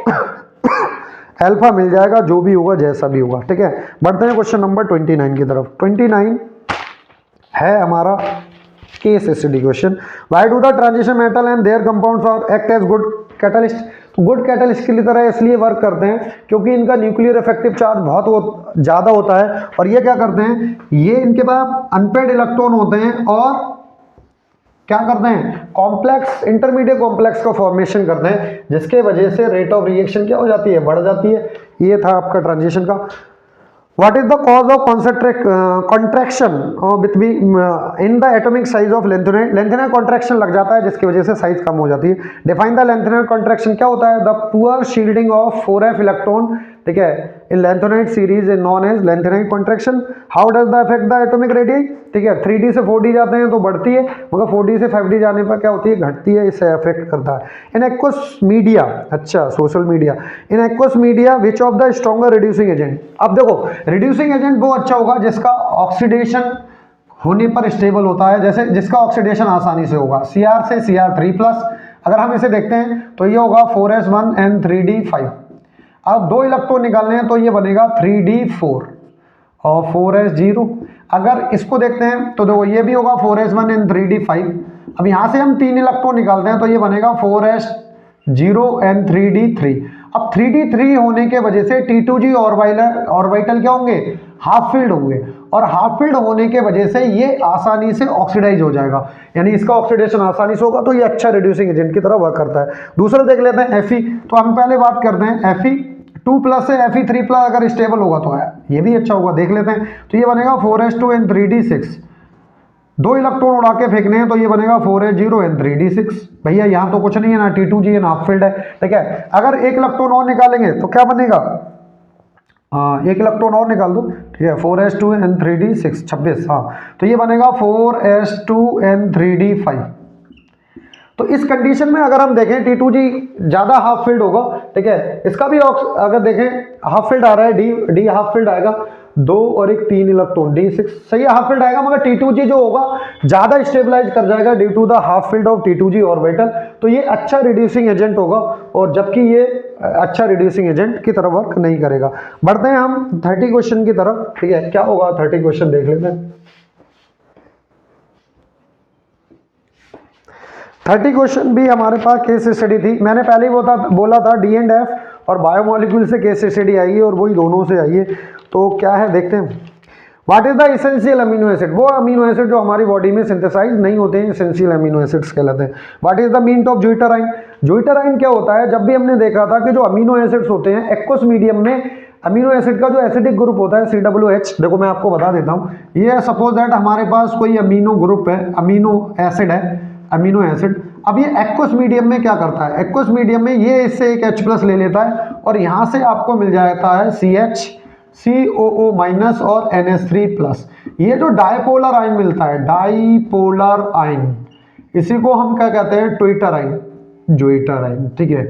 अल्फा मिल जाएगा, जो भी होगा जैसा भी होगा, ठीक है। बढ़ते हैं क्वेश्चन नंबर 29 की तरफ। 29 है हमारा case study question. Why do the transition metal and their compounds are act as good catalyst. तो गुड कैटलिस्ट की तरह इसलिए वर्क करते हैं क्योंकि इनका न्यूक्लियर इफेक्टिव चार्ज बहुत ज़्यादा होता है। और ये क्या करते हैं, ये इनके पास अनपेड इलेक्ट्रॉन होते हैं और क्या करते हैं, कॉम्प्लेक्स इंटरमीडिएट कॉम्प्लेक्स का फॉर्मेशन करते हैं, जिसके वजह से रेट ऑफ रिएक्शन क्या हो जाती है, बढ़ जाती है। ये था आपका ट्रांजिशन का। What is the cause of contraction between in the atomic size of lanthanide? lanthanide contraction लग जाता है जिसकी वजह से साइज कम हो जाती है। Define the lanthanide contraction, क्या होता है, the poor shielding of 4f electron, ठीक है, in lanthanide series is known as lanthanide contraction. How does the affect the atomic radii? ठीक है, 3d से 4d जाते हैं तो बढ़ती है, मगर 4d से 5d जाने पर क्या होती है, घटती है, इसे अफेक्ट करता है। इन एक्वस मीडिया, अच्छा social media, in aqueous media which of the stronger reducing agent. अब देखो रिड्यूसिंग एजेंट वो अच्छा होगा जिसका ऑक्सीडेशन होने पर स्टेबल होता है, जैसे जिसका ऑक्सीडेशन आसानी से होगा, Cr से Cr3+। अगर हम इसे देखते हैं तो ये होगा 4s1 and 3d5। अब 2 इलेक्ट्रॉन निकालने हैं तो ये बनेगा 3d4 और 4s0। अगर इसको देखते हैं तो देखो ये भी होगा 4s1 and 3d5। अब यहाँ से हम 3 इलेक्ट्रॉन निकालते हैं तो ये बनेगा 4s0 and 3d3। अब 3d3 होने के वजह से T2g ऑर्बिटल क्या होंगे, हाफ फील्ड होंगे, और हाफ फील्ड होने के वजह से ये आसानी से ऑक्सीडाइज हो जाएगा, यानी इसका ऑक्सीडेशन आसानी से होगा, तो ये अच्छा रिड्यूसिंग एजेंट की तरह वर्क करता है। दूसरा देख लेते हैं Fe। तो हम पहले बात करते हैं Fe 2+ से Fe3+ अगर स्टेबल होगा तो है, ये भी अच्छा होगा, देख लेते हैं। तो ये बनेगा 4s2 and 3d6। 2 इलेक्ट्रॉन उड़ा के फेंकने हैं तो ये बनेगा 4s0 and 3d6। भैया यहाँ तो कुछ नहीं है ना, T2g है ना, हाफ फील्ड है, ठीक है। अगर एक इलेक्ट्रॉन और निकालेंगे तो क्या बनेगा, एक इलेक्ट्रॉन और निकाल दो, ठीक है, 4s2 and 3d6 26, हाँ, तो ये बनेगा 4s2 and 3d5। तो इस कंडीशन में अगर हम देखें T2G ज़्यादा हाफ फिल्ड होगा, ठीक है, इसका भी अगर देखें हाफ फिल्ड आ रहा है, डी हाफ फिल्ड आएगा, 2 और 1 3 इलेक्ट्रॉन, D6 सही हाफ फिल्ड आएगा, मगर T2G जो होगा ज़्यादा स्टेबलाइज कर जाएगा due to the half filled of T2G orbital, तो ये अच्छा रिड्यूसिंग एजेंट होगा, और जबकि ये अच्छा रिड्यूसिंग एजेंट की तरफ वर्क नहीं करेगा। बढ़ते हैं हम 30 क्वेश्चन की तरफ, ठीक है, क्या होगा 30 क्वेश्चन देख लेते हैं। 30 क्वेश्चन भी हमारे पास केस स्टडी थी, मैंने पहले ही बोला था D&F और बायोमोलिक्यूल से केस स्टडी आई है और वही दोनों से आई है। तो क्या है देखते हैं, what is the essential amino acid, वो अमीनो एसिड जो हमारी बॉडी में सिंथेसाइज नहीं होते हैं, इसेंशियल अमीनो एसिड्स कहलाते हैं। What is the mean of zwitterion, zwitterion क्या होता है, जब भी हमने देखा था कि जो अमीनो एसिड्स होते हैं एक्वस मीडियम में, अमीनो एसिड का जो एसिडिक ग्रुप होता है COOH, देखो मैं आपको बता देता हूँ, ये सपोज दैट हमारे पास कोई अमीनो ग्रुप है, अमीनो एसिड है, अमीनो एसिड, अब ये एक्वस मीडियम में क्या करता है, एक्वस मीडियम में ये इससे एक H+ ले लेता है और यहाँ से आपको मिल जाता है CH, COO- और NH3+, ये जो डायपोलर आयन मिलता है, डायपोलर आयन, इसी को हम क्या कहते हैं, ट्विटर आयन, ज्यूटर आयन, ठीक है,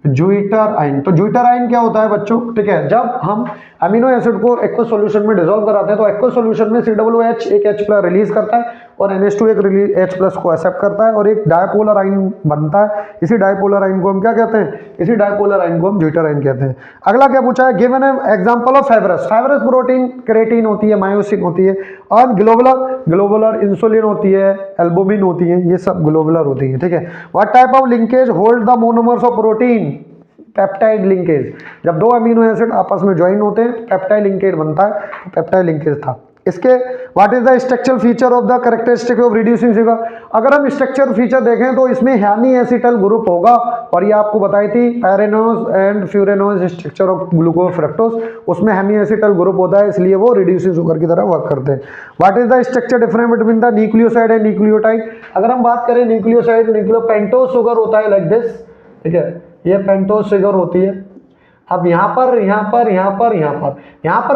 ज्यूटर आयन। तो ज्यूटर आयन क्या होता है बच्चों, ठीक है, जब हम अमीनो एसिड को एक्वस सॉल्यूशन में डिसॉल्व कराते हैं तो एक्वस सॉल्यूशन में COOH एक H+ रिलीज करता है और NH2 एक H+ को एक्सेप्ट करता है और एक डायपोलर आयन बनता है, इसी डायपोलर आयन को हम क्या कहते हैं, इसी डायपोलर आयन को हम ज्यूटर आयन कहते हैं। अगला क्या पूछा है, given example of fibrous, fibrous protein keratin होती है, मायोसिन होती है, और ग्लोबुलर इंसुलिन होती है, एल्बुमिन होती है, ये सब ग्लोबुलर होती है, ठीक है। What type of linkage hold the monomers of protein, peptide linkage, जब दो अमीनो एसिड आपस में ज्वाइन होते हैं पेप्टाइड लिंकेज बनता है, पेप्टाइड लिंकेज था। इसके what is the structural feature of the characteristic of reducing sugar, अगर हम स्ट्रक्चर फीचर देखें तो इसमें हैमी एसिटल ग्रुप होगा, और ये आपको बताई थी pyranose and furanose structure of glucose fructose, उसमें हैमी एसिटल ग्रुप होता है, इसलिए वो रिड्यूसिंग शुगर की तरह वर्क करते हैं। What is the structure difference between the nucleoside and nucleotide, अगर हम बात करें न्यूक्लियोसाइड, पेंटोज शुगर होता है लाइक दिस, ठीक है, ये पेंटोज शुगर होती है। अब यहाँ पर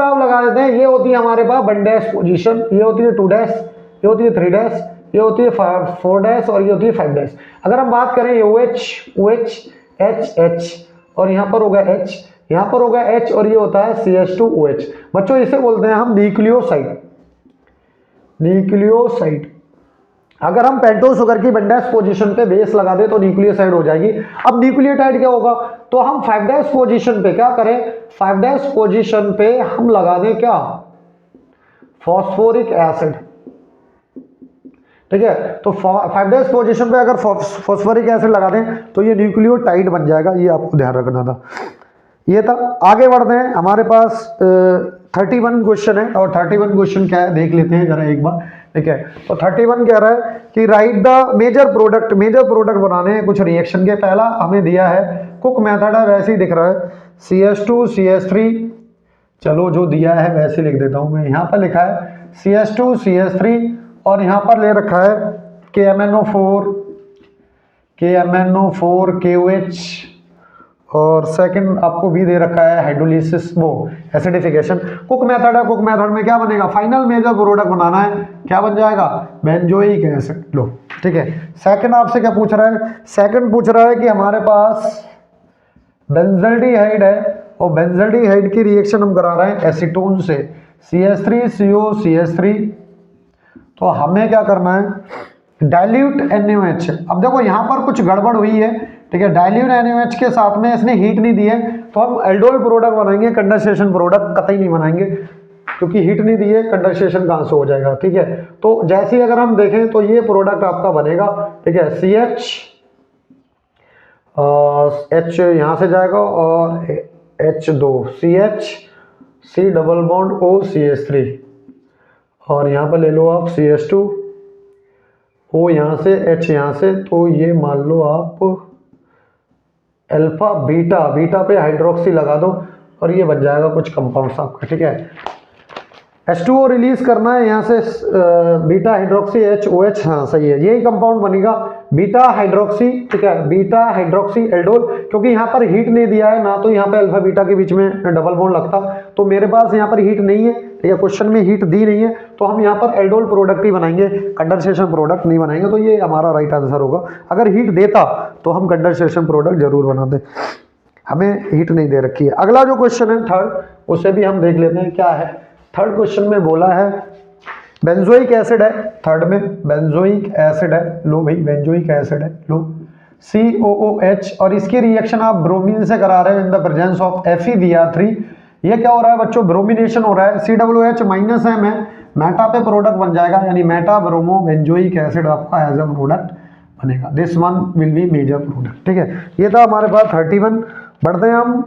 आप लगा देते हैं, ये होती है हमारे पास 1' पोजीशन, ये होती है 2', ये होती है 3', ये होती है 4' और ये होती है 5'। अगर हम बात करें OH H और यहाँ पर होगा H, यहाँ पर होगा H और ये होता है CH2OH। बच्चों इसे बोलते हैं हम न्यूक्लियोसाइड। अगर हम पेंटोज शुगर की 1' पोजीशन पे बेस लगा दे तो न्यूक्लियोसाइड हो जाएगी। अब न्यूक्लियोटाइड क्या होगा, तो हम 5' पोजीशन पे क्या करें, 5' पोजीशन पे हम लगा दें क्या, फॉस्फोरिक एसिड, ठीक है। तो 5' पोजीशन पे अगर फॉस्फोरिक एसिड लगा दें तो ये न्यूक्लियोटाइड बन जाएगा, ये आपको ध्यान रखना था। ये था, आगे बढ़ते हैं, हमारे पास 31 क्वेश्चन है, और 31 क्वेश्चन क्या है देख लेते हैं जरा एक बार, ठीक है। तो 31 कह रहा है कि राइट द मेजर प्रोडक्ट बनाने हैं कुछ रिएक्शन के। पहला हमें दिया है कुक मेथड है, वैसे ही दिख रहा है CH2 CH3, चलो जो दिया है वैसे लिख देता हूं मैं। यहाँ पर लिखा है CH2 CH3 और यहाँ पर ले रखा है KMNO4 KOH, और सेकंड आपको भी दे रखा है हाइड्रोलिसिस, वो एसिडिफिकेशन। कुक मेथड है, कुक मेथड में क्या बनेगा, फाइनल मेजर प्रोडक्ट बनाना है, क्या बन जाएगा, बेंजोइक एसिड, लो, ठीक है। सेकंड आपसे क्या पूछ रहा है, सेकंड पूछ रहा है कि हमारे पास बेंजल्डिहाइड है और बेंजल्डिहाइड की रिएक्शन हम करा रहे हैं एसीटोन से, CH3CO CH3, तो हमें क्या करना है, डाइल्यूट NaOH। अब देखो यहाँ पर कुछ गड़बड़ हुई है, ठीक है, डाइल्यूट NaOH के साथ में इसने हीट नहीं दी है, तो हम एल्डोल प्रोडक्ट बनाएंगे, कंडेंसेशन प्रोडक्ट कतई नहीं बनाएंगे, क्योंकि हीट नहीं दी है, कंडेंसेशन कहाँ से हो जाएगा, ठीक है। तो जैसे ही अगर हम देखें तो ये प्रोडक्ट आपका बनेगा, ठीक है, CH H यहाँ से जाएगा और H2 CH C+O CH3, और यहाँ पर ले लो आप CH2 O यहाँ से H यहाँ से, तो ये मान लो आप अल्फा बीटा पे हाइड्रोक्सी लगा दो और ये बन जाएगा कुछ कंपाउंड्स आपका, ठीक है। H2O रिलीज करना है यहाँ से बीटा हाइड्रोक्सी HOH, हाँ सही है, यही कंपाउंड बनेगा बीटा हाइड्रोक्सी, ठीक है, बीटा हाइड्रोक्सी एल्डोल, क्योंकि यहाँ पर हीट नहीं दिया है ना, तो यहाँ पे अल्फा बीटा के बीच में डबल बॉन्ड लगता, तो मेरे पास यहाँ पर हीट नहीं है, ठीक है, क्वेश्चन में हीट दी नहीं है तो हम यहाँ पर एल्डोल प्रोडक्ट ही बनाएंगे, कंडेंसेशन प्रोडक्ट नहीं बनाएंगे, तो ये हमारा राइट आंसर होगा। अगर हीट देता तो हम कंडेंसेशन प्रोडक्ट जरूर बनाते, हमें हीट नहीं दे रखी है। अगला जो क्वेश्चन है थर्ड, उसे भी हम देख लेते हैं क्या है। थर्ड क्वेश्चन में बोला है बेंजोइक एसिड है, थर्ड में बेंजोइक एसिड है, लो भाई बेंजोइक एसिड है, लो COOH, और इसकी रिएक्शन आप ब्रोमीन से करा रहे हैं in the presence of FeBr3। ये क्या हो रहा है बच्चों, ब्रोमिनेशन हो रहा है, COOH माइनस M है, मेटा पे प्रोडक्ट बन जाएगा, यानी मेटा ब्रोमो बेंजोइक एसिड आपका एज अ प्रोडक्ट बनेगा। This one will be major product. ठीक है, ये था हमारे पास 31। बढ़ते हैं हम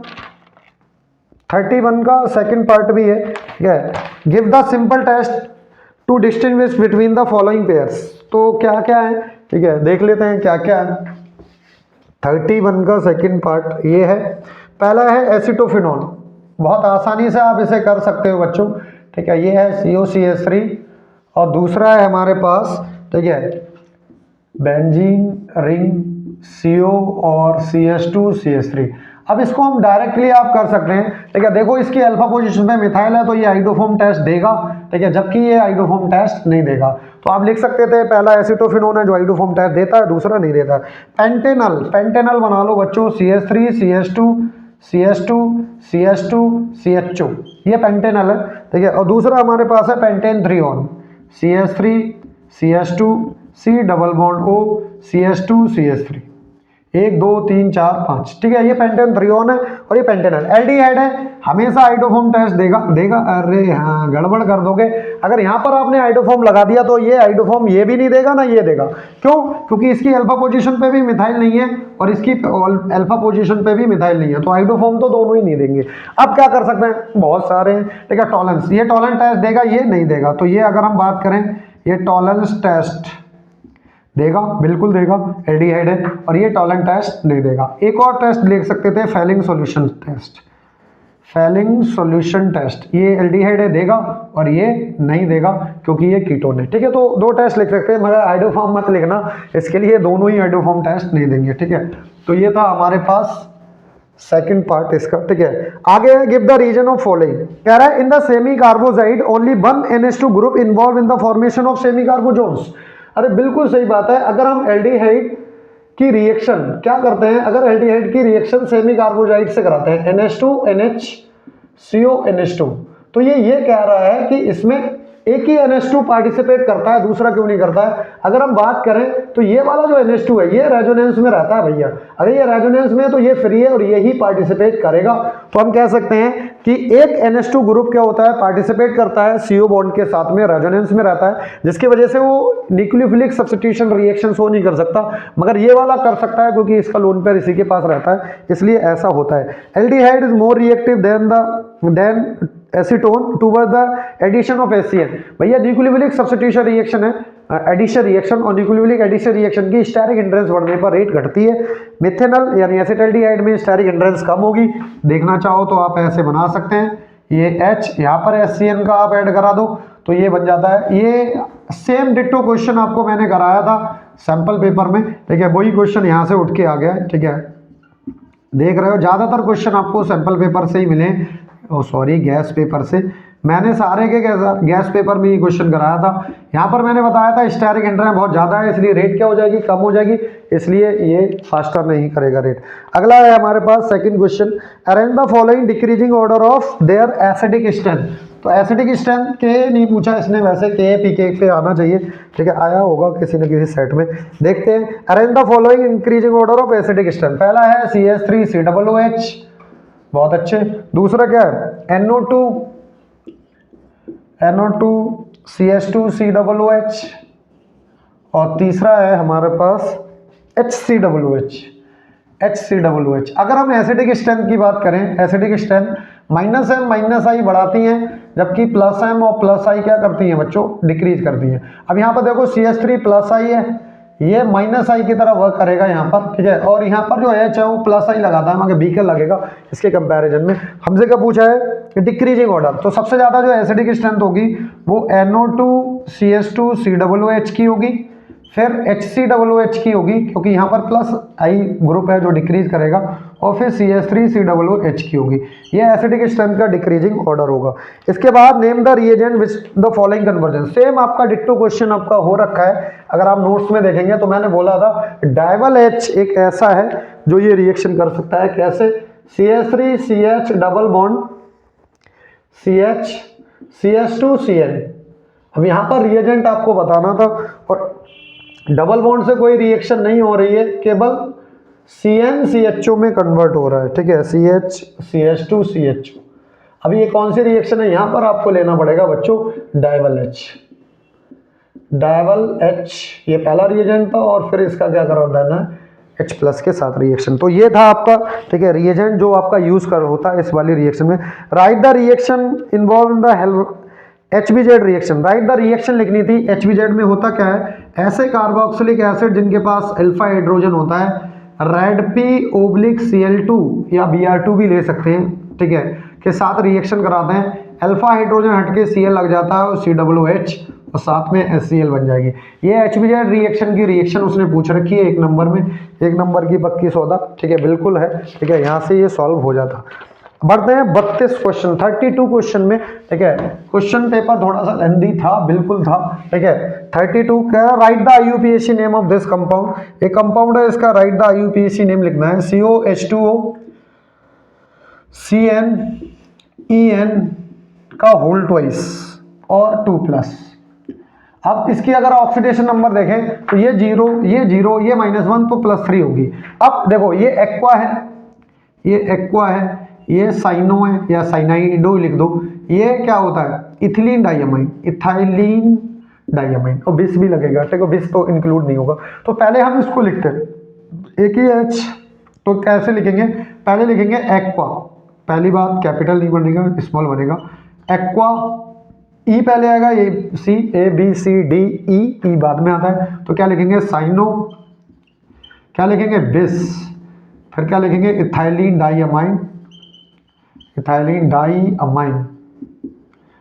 31 का सेकंड पार्ट भी है, ठीक है। Give the simple test to distinguish between the following pairs. तो क्या क्या है, ठीक है, देख लेते हैं क्या क्या है। 31 का सेकंड पार्ट ये है, पहला है एसिटोफिनॉल, बहुत आसानी से आप इसे कर सकते हो बच्चों, ठीक है, ये है COCH3, और दूसरा है हमारे पास, ठीक है, बेंजीन रिंग CO और CH2CH3। अब इसको हम डायरेक्टली आप कर सकते हैं, ठीक है। देखो इसकी अल्फा पोजीशन पे मिथाइल है तो ये आइडोफॉर्म टेस्ट देगा, ठीक है, जबकि ये आइडोफॉर्म टेस्ट नहीं देगा। तो आप लिख सकते थे पहला एसिटोफिनोन है जो आइडोफॉर्म टेस्ट देता है, दूसरा नहीं देता है। पेंटेनल, पेंटेनल बना लो बच्चों, CH3 CH2 CH2 CH2 CH2, ये पेंटेनल है, ठीक है। और दूसरा हमारे पास है pentane three one, CH3 CH2 C double bond O CH2 CH3, 1 2 3 4 5, ठीक है, ये पेंटेन थ्रियोन है और ये पेंटेनल। एल्डिहाइड है, हमेशा आइडोफॉर्म टेस्ट देगा। अरे हाँ, गड़बड़ कर दोगे, अगर यहाँ पर आपने आइडोफॉर्म लगा दिया तो ये आइडोफॉर्म ये भी नहीं देगा ना ये देगा। क्यों? क्योंकि इसकी अल्फा पोजीशन पे भी मिथाइल नहीं है और इसकी अल्फा पोजीशन पे भी मिथाइल नहीं है, तो आइडोफॉर्म तो दोनों ही नहीं देंगे। अब क्या कर सकते हैं, बहुत सारे हैं, ठीक है। टॉलेंस, ये टॉलेंस टेस्ट देगा, ये नहीं देगा। तो ये अगर हम बात करें, ये टॉलेंस टेस्ट देगा, बिल्कुल देगा, एल्डिहाइड है, और ये टॉलेंट टेस्ट नहीं देगा। एक और टेस्ट लिख सकते थे, Fehling solution test, Fehling solution test, ये एल्डिहाइड है, देगा, और ये नहीं देगा क्योंकि ये कीटोन है, ठीक है। तो दो टेस्ट लिख सकते हैं, मगर आइडोफॉर्म मत लिखना, इसके लिए दोनों ही आइडोफॉर्म टेस्ट नहीं देंगे, ठीक है। तो ये था हमारे पास सेकंड पार्ट इसका, ठीक है। आगे give the reason of following, कह रहा है in the semi carbazide only 1 NH2 group involve in the formation of semi carbazones. अरे बिल्कुल सही बात है, अगर हम एल्डिहाइड की रिएक्शन क्या करते हैं, अगर एल्डिहाइड की रिएक्शन सेमी कार्बोजाइड से कराते हैं NH2 NH CO NH2, तो ये कह रहा है कि इसमें एक ही NH2 पार्टिसिपेट करता है, दूसरा क्यों नहीं करता है। अगर हम बात करें तो ये वाला जो NH2 है ये रेजोनेंस में रहता है भैया, अगर ये रेजोनेंस में है तो ये फ्री है और ये ही पार्टिसिपेट करेगा। तो हम कह सकते हैं कि एक NH2 ग्रुप क्या होता है, पार्टिसिपेट करता है CO बॉन्ड के साथ में, रेजोनेंस में रहता है, जिसकी वजह से वो न्यूक्लियोफिलिक सब्स्टिट्यूशन रिएक्शन शो नहीं कर सकता, मगर ये वाला कर सकता है क्योंकि इसका लोन पेयर इसी के पास रहता है, इसलिए ऐसा होता है। Aldehyde is more reactive than acetone toward the addition of HCl। भैया न्यूक्लियोफिलिक सब्स्टिट्यूशन रिएक्शन है, एडिशन रिएक्शन, और न्यूक्लियोफिलिक एडिशन रिएक्शन की स्टेरिक हिंड्रेंस बढ़ने पर रेट घटती है। मिथेनल यानी एसिटल्डिहाइड में स्टेरिक हिंड्रेंस कम होगी, देखना चाहो तो आप ऐसे बना सकते हैं, ये H यहाँ पर HCN का आप ऐड करा दो तो ये बन जाता है। ये सेम डिट्टो क्वेश्चन आपको मैंने कराया था सैंपल पेपर में, ठीक है, वही क्वेश्चन यहाँ से उठ के आ गया है, ठीक है, देख रहे हो। ज़्यादातर क्वेश्चन आपको सैंपल पेपर से ही मिले, सॉरी गैस पेपर से, मैंने सारे के गैस पेपर में ही क्वेश्चन कराया था। यहाँ पर मैंने बताया था स्टेरिक हिंड्रेंस बहुत ज़्यादा है इसलिए रेट क्या हो जाएगी, कम हो जाएगी, इसलिए ये फास्टर नहीं करेगा रेट। अगला है हमारे पास second question, arrange the following decreasing order of their acidic strength. तो एसिडिक स्ट्रेंथ के नहीं पूछा इसने, वैसे के पीके पे आना चाहिए, ठीक है, आया होगा किसी न किसी सेट में। देखते हैं, arrange the following increasing order of acidic strength. पहला है CH3 COOH, बहुत अच्छे। दूसरा क्या है NO2 CH2 COOH, और तीसरा है हमारे पास HCOOH। अगर हम एसिडिक स्ट्रेंथ की बात करें, एसिडिक स्ट्रेंथ -M -I बढ़ाती हैं, जबकि +M और +I क्या करती हैं बच्चों, डिक्रीज करती हैं। अब यहाँ पर देखो CH3 +I है, ये -I की तरह वर्क करेगा यहाँ पर, ठीक है, और यहाँ पर जो H है वो +I लगाता है, मगर बीकर लगेगा इसके कंपैरिजन में। हमसे क्या पूछा है, डिक्रीजिंग ऑर्डर, तो सबसे ज़्यादा जो एसिडिक स्ट्रेंथ होगी वो NO2 CH2 COOH की होगी, फिर HCOOH की होगी क्योंकि यहाँ पर प्लस आई ग्रुप है जो डिक्रीज करेगा, और फिर CH3COOH की होगी। ये एसिडिक स्ट्रेंथ का डिक्रीजिंग ऑर्डर होगा। इसके बाद name the reagent which the following conversion. Same आपका डिट्टो क्वेश्चन आपका हो रखा है, अगर आप नोट्स में देखेंगे तो मैंने बोला था डाइवल H एक ऐसा है जो ये रिएक्शन कर सकता है। कैसे? CH3CH double bond CH CH2Cl। अब यहाँ पर रिएजेंट आपको बताना था, और डबल बॉन्ड से कोई रिएक्शन नहीं हो रही है, केवल CnCHO में कन्वर्ट हो रहा है। ठीक है, CH CH2CHO। अब ये कौन सी रिएक्शन है, यहाँ पर आपको लेना पड़ेगा बच्चों डाइवल H। डाइवल H ये पहला रिएजेंट था, और फिर इसका क्या करा देना है H प्लस के साथ रिएक्शन। तो ये था आपका, ठीक है, रिएजेंट जो आपका यूज कर होता है इस वाली रिएक्शन में। Right the reaction involve in the HBZ reaction. Right the reaction लिखनी थी। HBZ में होता क्या है, ऐसे कार्बोक्सिलिक एसिड जिनके पास अल्फा हाइड्रोजन होता है, Rad-P-Cl2 या Br2 भी ले सकते हैं, ठीक है, के साथ रिएक्शन कराते हैं। अल्फा हाइड्रोजन हटके Cl लग जाता है और COOH, और साथ में HCl बन जाएगी। ये HBZ रिएक्शन की रिएक्शन उसने पूछ रखी है 1 नंबर में, 1 नंबर की पक्की सौदा, ठीक है, बिल्कुल है, ठीक है, यहाँ से ये सॉल्व हो जाता। बढ़ते हैं 32 क्वेश्चन, 32 क्वेश्चन में, ठीक है, क्वेश्चन पेपर थोड़ा सा लेंदी था, बिल्कुल था, ठीक है। 32 का right the IUPAC name of this compound. एक कंपाउंड है, इसका राइट द IUPAC नेम लिखना है। COH2O CnEn का होल ट्वाइस और 2+। अब इसकी अगर ऑक्सीडेशन नंबर देखें तो ये 0, ये 0, ये -1, तो +3 होगी। अब देखो ये एक्वा है, ये एक्वा है, ये साइनो है या साइनाइडो लिख दो। ये क्या होता है, इथिलीन डाइअमाइन, इथाइलीन डाइअमाइन, और बिस भी लगेगा, ठीक है, बिस तो इंक्लूड नहीं होगा। तो पहले हम इसको लिखते हैं एक ही H, तो कैसे लिखेंगे, पहले लिखेंगे एक्वा, पहली बात कैपिटल नहीं बनेगा, स्मॉल बनेगा, एक्वा, ई पहले आएगा, ये C ABCDE बाद में आता है, तो क्या लिखेंगे साइनो, क्या लिखेंगे बिस, फिर क्या लिखेंगे ethylene diamine, ethylene diamine,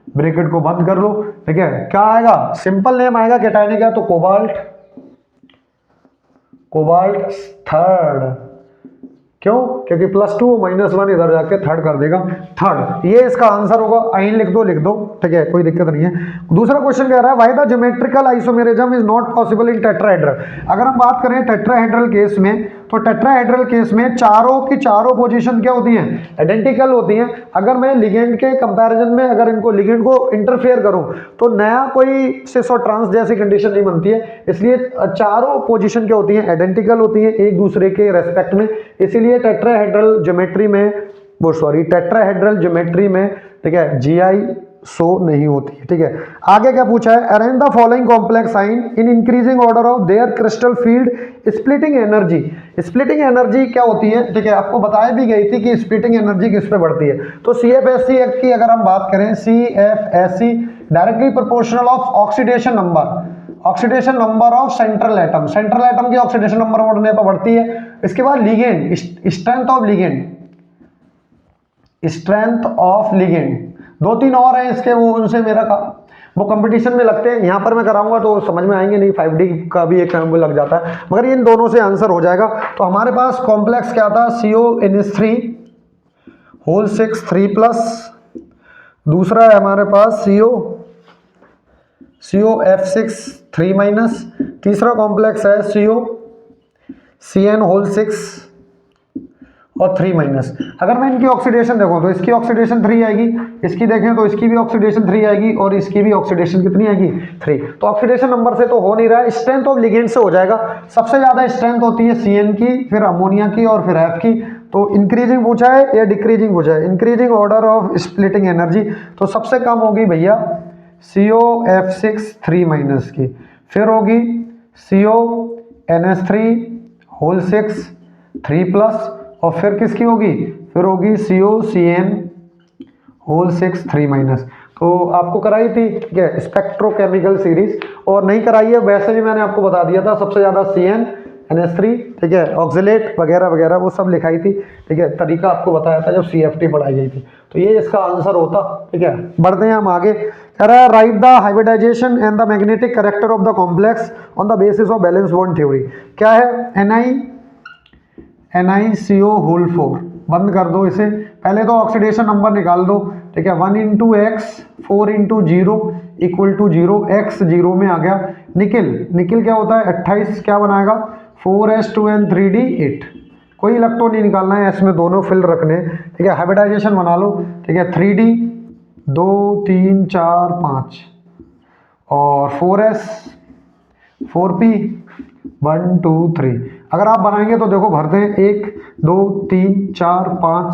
bracket को बंद कर लो, ठीक है। क्या आएगा, सिंपल नेम आएगा, कैटायनिक है तो कोबाल्ट, कोबाल्ट थर्ड, क्यों, क्योंकि +2 -1 इधर जाके थर्ड कर देगा, थर्ड, ये इसका आंसर होगा। आइन लिख दो, ठीक है, कोई दिक्कत नहीं है। दूसरा क्वेश्चन कह रहा है why the geometrical isomerism is not possible in tetrahedral. अगर हम बात करें टेट्राहेड्रल केस में, तो टेट्राहेड्रल केस में चारों की चारों पोजीशन क्या होती हैं, आइडेंटिकल होती हैं। अगर मैं लिगेंड के कंपैरिजन में अगर इनको लिगेंड को इंटरफेयर करूं तो नया कोई सिस और ट्रांस जैसी कंडीशन नहीं बनती है, इसलिए चारों पोजीशन क्या होती हैं, आइडेंटिकल होती हैं एक दूसरे के रेस्पेक्ट में, इसीलिए टेट्राहेड्रल ज्योमेट्री में, टेट्राहेड्रल ज्योमेट्री में, ठीक है, GI शो नहीं होती है, ठीक है। आगे क्या पूछा है, arrange the following complex sign in increasing order of their crystal field splitting energy. Splitting energy क्या होती है, ठीक है, आपको बताई भी गई थी कि स्प्लिटिंग एनर्जी किस पे बढ़ती है। तो CFSC की अगर हम बात करें, CFSC directly proportional of oxidation number of central atom, central atom की ऑक्सीडेशन नंबर बढ़ने पर बढ़ती है। इसके बाद लिगेंड, स्ट्रेंथ ऑफ लिगेंड, 2-3 और हैं इसके, वो उनसे मेरा वो कंपटीशन में लगते हैं, यहाँ पर मैं कराऊंगा तो समझ में आएंगे नहीं, 5D का भी एक वो लग जाता है, मगर इन दोनों से आंसर हो जाएगा। तो हमारे पास कॉम्प्लेक्स क्या था, CONH3 होल 6 3+, दूसरा है हमारे पास COF6 3-, तीसरा कॉम्प्लेक्स है CN होल 6 और 3-। अगर मैं इनकी ऑक्सीडेशन देखूं तो इसकी ऑक्सीडेशन 3 आएगी, इसकी देखें तो इसकी भी ऑक्सीडेशन 3 आएगी, और इसकी भी ऑक्सीडेशन कितनी आएगी, 3। तो ऑक्सीडेशन नंबर से तो हो नहीं रहा है, स्ट्रेंथ ऑफ लिगेंड से हो जाएगा। सबसे ज्यादा स्ट्रेंथ होती है CN की, फिर अमोनिया की, और फिर F की। तो इंक्रीजिंग पूछा है या डिक्रीजिंग पूछा है, increasing order of splitting energy, तो सबसे कम होगी भैया COF6 3- की, फिर होगी CONH3 होल 6 3+, और फिर किसकी होगी, फिर होगी COCN होल 6 3-। तो आपको कराई थी, ठीक है, स्पेक्ट्रोकेमिकल सीरीज, और नहीं कराई है वैसे भी मैंने आपको बता दिया था, सबसे ज्यादा CN NH3, ठीक है, ऑक्सिलेट वगैरह वगैरह वो सब लिखाई थी, ठीक है, तरीका आपको बताया था जब CFT पढ़ाई गई थी। तो ये इसका आंसर होता, ठीक है। बढ़ते हैं हम आगे, कह रहा है right the hybridization and the magnetic character of the complex on the basis of valence bond theory. क्या है, NiCO होल 4, बंद कर दो इसे, पहले तो ऑक्सीडेशन नंबर निकाल दो, ठीक है, 1 × x 4 × 0 इक्वल टू 0, x 0 में आ गया। निकिल क्या होता है 28, क्या बनाएगा 4s2n 3d 8, कोई इलेक्ट्रॉन नहीं निकालना है, s में दोनों फिल रखने, ठीक है। हाइब्रिडाइजेशन बना लो, ठीक है, 3d 2 3 4 5 और 4s 4p 1 2 3। अगर आप बनाएंगे तो देखो भरते हैं 1 2 3 4 5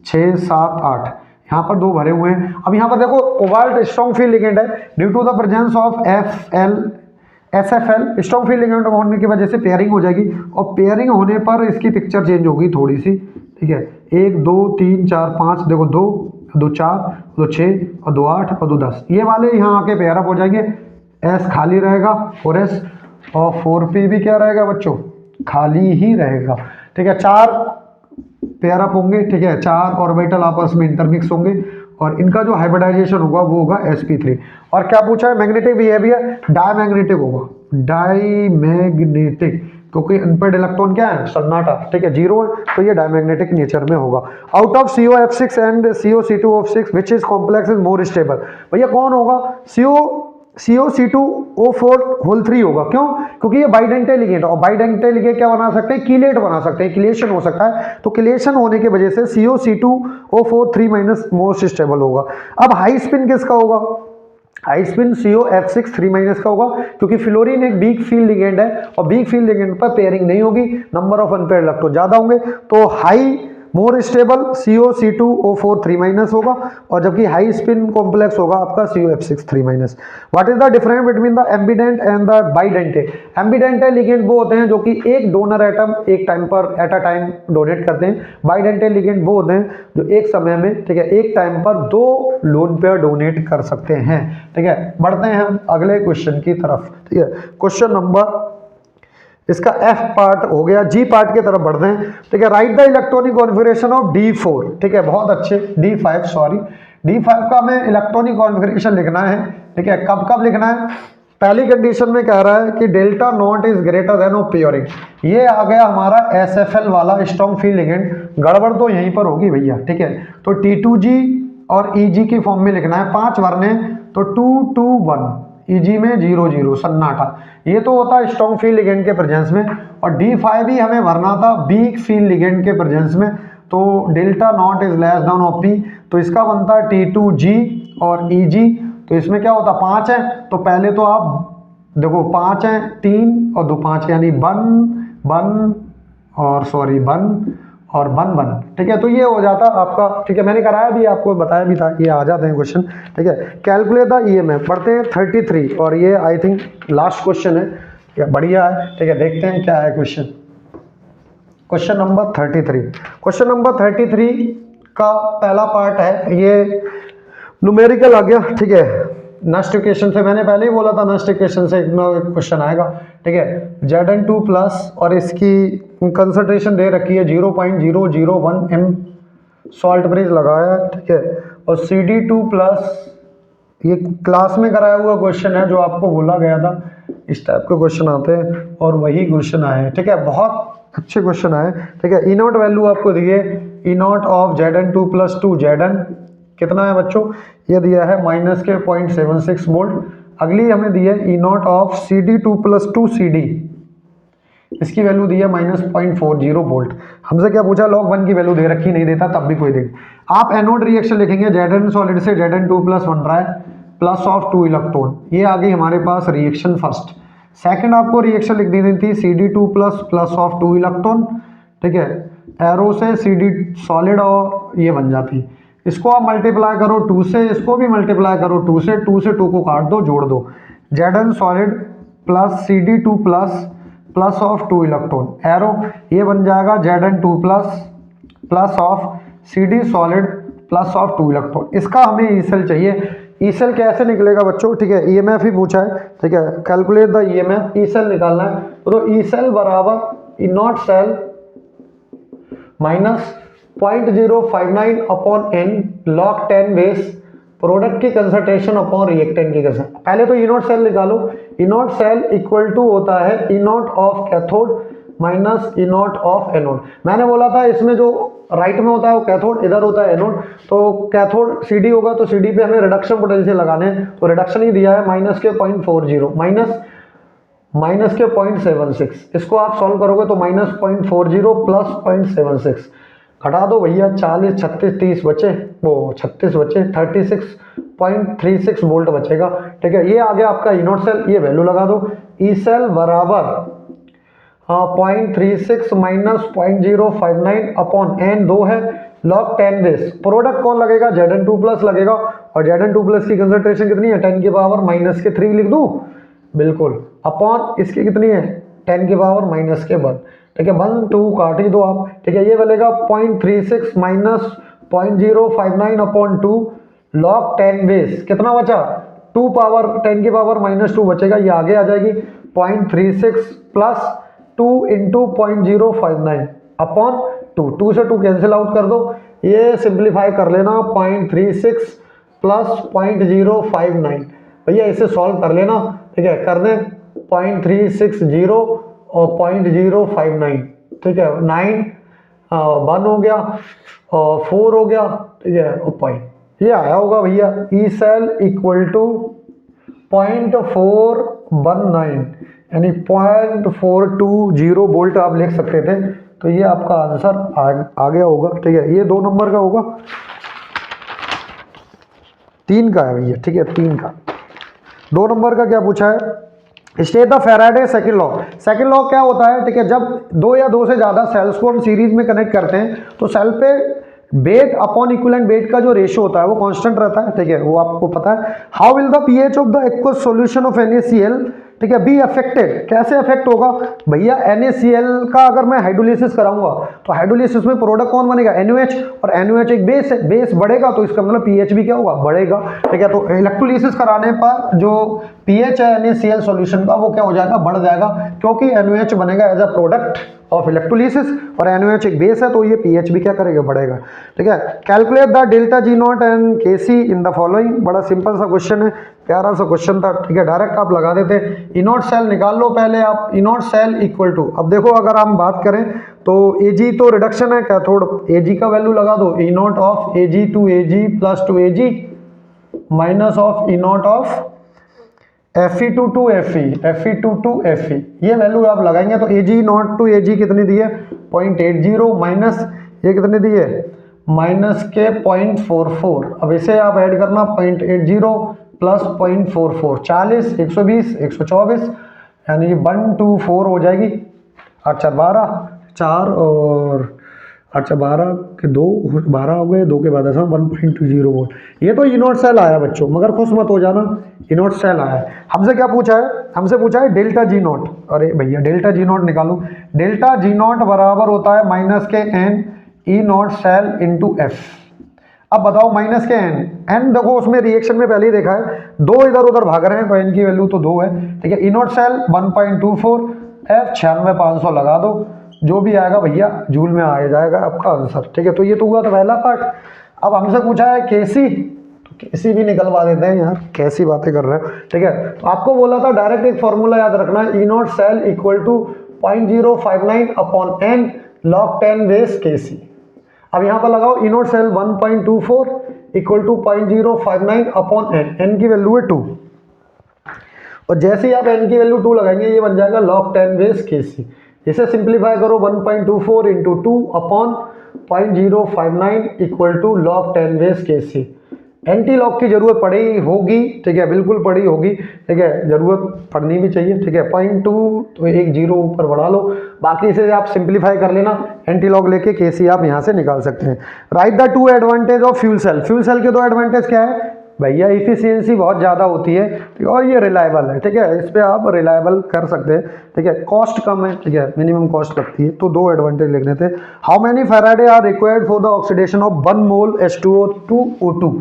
6 7 8, यहाँ पर 2 भरे हुए हैं। अब यहाँ पर देखो कोबाल्ट स्ट्रॉन्ग फील्ड लिगेंड है, due to the presence of SFL strong field ligand होने की वजह से पेयरिंग हो जाएगी, और पेयरिंग होने पर इसकी पिक्चर चेंज होगी थोड़ी सी, ठीक है। 1 2 3 4 5, देखो 2 2 4 2 6 और 2 8 और 2 10, ये वाले यहाँ आके पेयर अप हो जाएंगे, S खाली रहेगा 4s, और 4p भी क्या रहेगा बच्चों, खाली ही रहेगा, ठीक है। 4 पेयर अप होंगे, ठीक है, 4 ऑर्बिटल आपस में इंटरमिक्स होंगे, और इनका जो हाइब्रिडाइजेशन होगा वो होगा sp3। और क्या पूछा है, मैग्नेटिक बिहेवियर, डायमैग्नेटिक होगा, डायमैग्नेटिक, क्योंकि अनपेड इलेक्ट्रॉन क्या है, सन्नाटा, ठीक है, 0 है, तो ये डायमैग्नेटिक नेचर में होगा। Out of COF6 and COC2O6 which is complex is more stable, भैया कौन होगा, COC2O4 होल 3 होगा, क्यों, क्योंकि ये बाइडेंटेल लिगेंड, और बाइडेंटेल लिगेंड क्या बना सकते हैं, कीलेट बना सकते हैं, किलेशन हो सकता है, तो किलेशन होने की वजह से COC2O4 3- मोस्ट स्टेबल होगा। अब हाई स्पिन किसका होगा, हाई स्पिन COF6 3- का होगा, क्योंकि फ्लोरीन एक वीक फील्ड लिगेंड है, और वीक फील्ड लिगेंड पर पेयरिंग नहीं होगी, नंबर ऑफ अनपेयर्ड इलेक्ट्रॉन ज्यादा होंगे, तो हाई मोर स्टेबल COC2O4 3- होगा, और जबकि हाई स्पिन कॉम्प्लेक्स होगा आपका COF6 3-। What is the difference between the ambident and the bidentate, ambidentate ligand वो होते हैं जो कि एक डोनर एटम एक टाइम पर एट अ टाइम डोनेट करते हैं, बाइडेंटे लिगेंड वो होते हैं जो एक समय में, ठीक है, एक टाइम पर 2 लोन पेयर डोनेट कर सकते हैं, ठीक है। बढ़ते हैं हम अगले क्वेश्चन की तरफ, ठीक है, क्वेश्चन नंबर, इसका F पार्ट हो गया, G पार्ट की तरफ बढ़ते हैं, ठीक है। Right the electronic configuration of D4, ठीक है, बहुत अच्छे, D5 सॉरी, D5 का हमें इलेक्ट्रॉनिक कॉन्फ़िगरेशन लिखना है, ठीक है। कब कब लिखना है, पहली कंडीशन में कह रहा है कि delta not is greater than of pairing, ये आ गया हमारा SFL वाला स्ट्रॉन्ग फील्ड लिगेंड, गड़बड़ तो यहीं पर होगी भैया, ठीक है। तो T2G और EG की फॉर्म में लिखना है, 5 भरने, तो 2 2 1, EG में 0 0 सन्नाटा, ये तो होता है स्ट्रॉन्ग फील्ड लिगेंड के प्रेजेंस में, और D5 ही हमें भरना था वीक फील्ड लिगेंड के प्रेजेंस में, तो delta not is less than of P, तो इसका बनता है T2G और EG, तो इसमें क्या होता, 5 है, तो पहले तो आप देखो 5 है, 3 और 2 5, यानी 1 और सॉरी 1 और 1 ठीक है, तो ये हो जाता आपका, ठीक है, मैंने कराया भी, आपको बताया भी था, ये आ जाते हैं क्वेश्चन, ठीक है। कैलकुलेट द EMF, पढ़ते हैं 33, और ये आई थिंक लास्ट क्वेश्चन है, या बढ़िया है, ठीक है, देखते हैं क्या है question. Question number 33, question number 33 का पहला पार्ट है, ये न्यूमेरिकल आ गया, ठीक है, नस्ट इक्वेशन से, मैंने पहले ही बोला था नस्ट इक्वेशन से एक क्वेश्चन आएगा, ठीक है। Zn2 प्लस, और इसकी कंसंट्रेशन दे रखी है 0.001 m सॉल्ट ब्रिज लगाया, ठीक है, और CD2 प्लस, ये क्लास में कराया हुआ क्वेश्चन है जो आपको बोला गया था, इस टाइप के क्वेश्चन आते हैं, और वही क्वेश्चन आए हैं, ठीक है, बहुत अच्छे क्वेश्चन आए, ठीक है। E0 वैल्यू आपको दिए, E0 of Zn2 plus 2 Zn कितना है बच्चों, ये दिया है माइनस के 0.76 वोल्ट। अगली हमें दी है E0 of CD2 plus 2 CD, इसकी वैल्यू दी है -0.40 वोल्ट। हमसे क्या पूछा, log 1 की वैल्यू दे रखी, नहीं देता तब भी कोई देख, आप एनोड रिएक्शन लिखेंगे, Zn सॉलिड से Zn2 प्लस बन रहा है, प्लस ऑफ 2 इलेक्ट्रॉन, ये आ गई हमारे पास रिएक्शन फर्स्ट। सेकंड आपको रिएक्शन लिख दी थी CD2 plus plus of 2 electron, ठीक है, एरो से CD सॉलिड, और ये बन जाती, इसको आप मल्टीप्लाई करो 2 से, इसको भी मल्टीप्लाई करो 2 से, 2 से 2 को काट दो, जोड़ दो, Zn solid plus CD2 plus plus of 2 electron, arrow, ये बन जाएगा Zn2 plus plus of CD solid plus of 2 electron. इसका हमें ई सेल चाहिए, ई सेल कैसे निकलेगा बच्चों, ठीक है, ईएमएफ ही पूछा है, ठीक है, calculate the EMF, E cell निकालना है, तो ई सेल बराबर E not cell minus 0.059 upon n log 10 base product की कंसंट्रेशन अपॉन रिएक्टेंट की कंसंट्रेशन। पहले तो ई नॉट सेल निकालो, E not cell equal to होता है E naught of cathode minus E naught of anode. मैंने बोला था इसमें जो राइट में होता है वो कैथोड, इधर होता है एनोड, तो कैथोड सीडी होगा तो सीडी पे हमें रिडक्शन पोटेंशियल लगाने हैं, तो रिडक्शन ही दिया है माइनस के 0.40 माइनस के 0.76, इसको आप सॉल्व करोगे तो माइनस 0.40 प्लस 0.76 घटा दो भैया, 40 36 30 बचे, वो 36 बचे, 36.36 वोल्ट बचेगा, ठीक है। ये आ गया आपका ई नॉट सेल, ये वैल्यू लगा दो, ई सेल बराबर 0.36 माइनस 0.059 अपॉन एन 2 है लॉग 10 बेस, प्रोडक्ट कौन लगेगा, Zn2 प्लस लगेगा, और Zn2 प्लस की कंसंट्रेशन कितनी है, 10 की पावर माइनस के 3 लिख दूं, बिल्कुल, अपॉन इसकी कितनी है, 10 की पावर माइनस के 1, ठीक है, 1 2 काट ही दो आप, ठीक है, ये बनेगा 0.36 माइनस 0.059 अपॉन 2 लॉग 10 बेस, कितना बचा, 2 पावर 10 की पावर माइनस 2 बचेगा, ये आगे आ जाएगी 0.36 प्लस 2 इंटू 0.059 अपॉन 2 से 2 कैंसिल आउट कर दो, ये सिंप्लीफाई कर लेना 0.36 प्लस 0.059, भैया इसे सॉल्व कर लेना, ठीक है, कर दें 0.360 और 0.059, ठीक है, 9 1 हो गया और 4 हो गया, ठीक है, और पॉइंट, ये आया होगा भैया, ई सेल इक्वल टू 0.419 यानी 0.420 वोल्ट आप लिख सकते थे, तो ये आपका आंसर आ गया होगा, ठीक है, ये 2 नंबर का होगा, 3 का है भैया, ठीक है, 3 का। 2 नंबर का क्या पूछा है, state the Faraday second law. Second law क्या होता है, ठीक है, जब 2 या 2 से ज़्यादा सेल्स को हम सीरीज में कनेक्ट करते हैं तो सेल पे वेट अपॉन इक्विवेलेंट वेट का जो रेशियो होता है वो कांस्टेंट रहता है, ठीक है, वो आपको पता है। How will the pH of the aqueous solution of NaCl, ठीक है, बी अफेक्टेड, कैसे अफेक्ट होगा भैया, NaCl का अगर मैं हाइड्रोलिसिस कराऊंगा तो हाइड्रोलिसिस में प्रोडक्ट कौन बनेगा, NaOH, और NaOH एक बेस है, बेस बढ़ेगा तो इसका मतलब पीएच भी क्या होगा, बढ़ेगा, ठीक है, तो इलेक्ट्रोलिसिस कराने पर जो पीएच है NaCl सॉल्यूशन का वो क्या हो जाएगा, बढ़ जाएगा, क्योंकि NaOH बनेगा as a product of electrolysis और NaOH एक बेस है, तो ये पीएच भी क्या करेगा, बढ़ेगा, ठीक है। Calculate the delta G not and Kc in the following, बड़ा सिंपल सा क्वेश्चन है, प्यारा सा क्वेश्चन था, ठीक है, डायरेक्ट आप लगा देते। ई नॉट सेल निकाल लो पहले आप, ई नॉट सेल इक्वल टू, अब देखो अगर हम बात करें तो Ag तो रिडक्शन है, कैथोड Ag का वैल्यू लगा दो, E naught of Ag to Ag plus to Ag minus of E naught of Fe2 to Fe, Fe2 to Fe, ये वैल्यू आप लगाएंगे तो Ag नॉट टू Ag कितनी दी है, 0.80 माइनस ये कितनी दी है, माइनस के 0.44, अब इसे आप ऐड करना 0.80 प्लस 0.44, 40 120 124 यानी 124 हो जाएगी, अच्छा 12 4 और अच्छा 12 के 2 12 हो गए, 2 के बाद ऐसा 1.20 वोल्ट, ये तो ई नॉट सेल आया बच्चों, मगर खुश मत हो जाना, ई नॉट सेल आया। हमसे क्या पूछा है, हमसे पूछा है डेल्टा जी नॉट, अरे भैया डेल्टा जी नॉट निकालू, डेल्टा जी नॉट बराबर होता है माइनस के n E not cell into F. अब बताओ माइनस के n देखो उसमें रिएक्शन में पहले ही देखा है 2 इधर उधर भाग रहे हैं तो n की वैल्यू तो 2 है, ठीक है, ई नॉट सेल 1.24 f 96500 लगा दो, जो भी आएगा भैया जूल में आ जाएगा आपका आंसर, ठीक है, तो ये तो हुआ था पहला पार्ट। अब हमसे पूछा है Kc, तो Kc भी निकलवा देते हैं यार, कैसी बातें कर रहे हो, ठीक है, तो आपको बोला था डायरेक्ट एक फॉर्मूला याद रखना है, E not cell equal to 0.059 upon n log 10 base Kc। अब यहाँ पर लगाओ E not cell 1.24 equal to 0.059 upon n की वैल्यू है 2, और जैसे ही आप n की वैल्यू 2 लगाएंगे ये बन जाएगा log 10 बेस Kc। इसे सिंप्लीफाई करो 1.24 into 2 upon 0.059 equal to log 10 base Kc। Anti log की जरूरत पड़ी होगी, ठीक है, बिल्कुल पड़ी होगी, ठीक है, जरूरत पड़नी भी चाहिए, ठीक है, 0.2 तो एक जीरो ऊपर बढ़ा लो, बाकी इसे आप सिंप्लीफाई कर लेना, एंटी लॉग लेके Kc आप यहाँ से निकाल सकते हैं। Write the 2 advantage of fuel cell, fuel cell के 2 एडवांटेज क्या है भैया, इफिशियंसी बहुत ज़्यादा होती है, ठीक है, और ये रिलायबल है, ठीक है, इस पर आप रिलायबल कर सकते हैं, ठीक है, कॉस्ट कम है, ठीक है, मिनिमम कॉस्ट लगती है, तो 2 एडवांटेज लिखने थे। How many Faraday are required for the oxidation of 1 mole H2O to O2,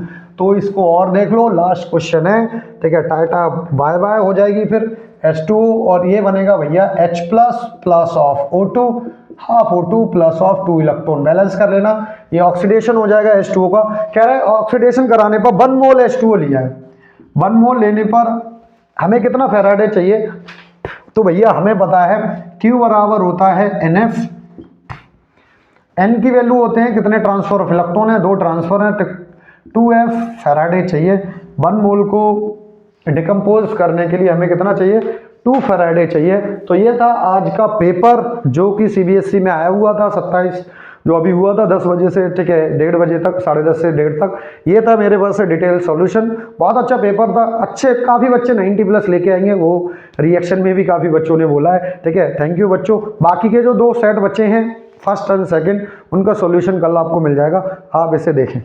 तो इसको और देख लो, लास्ट क्वेश्चन है, ठीक है। टाटा बाय बाय हो जाएगी फिर H2O और ये बनेगा भैया H plus of O2 half O2 plus of 2 electron. Balance कर लेना, ये ऑक्सीडेशन हो जाएगा H2O का। कह रहे हैं ऑक्सीडेशन कराने पर 1 मोल H2O लिया है, 1 मोल लेने पर हमें कितना फैराडे चाहिए, तो भैया हमें पता है Q बराबर होता है NF, N की वैल्यू होते हैं कितने ट्रांसफर ऑफ इलेक्ट्रॉन है, 2 ट्रांसफर है, 2F फैराडे चाहिए। 1 मोल को डिकम्पोज करने के लिए हमें कितना चाहिए, 2 फैराडे चाहिए। तो ये था आज का पेपर जो कि CBSE में आया हुआ था 27, जो अभी हुआ था 10 बजे से, ठीक है, 1:30 बजे तक, 10:30 से 1:30 तक। ये था मेरे पास से डिटेल सॉल्यूशन। बहुत अच्छा पेपर था, अच्छे काफ़ी बच्चे 90+ लेके आएंगे, वो रिएक्शन में भी काफ़ी बच्चों ने बोला है, ठीक है। थैंक यू बच्चों। बाकी के जो 2 सेट बच्चे हैं फर्स्ट एंड सेकंड, उनका सॉल्यूशन कल आपको मिल जाएगा, आप इसे देखें।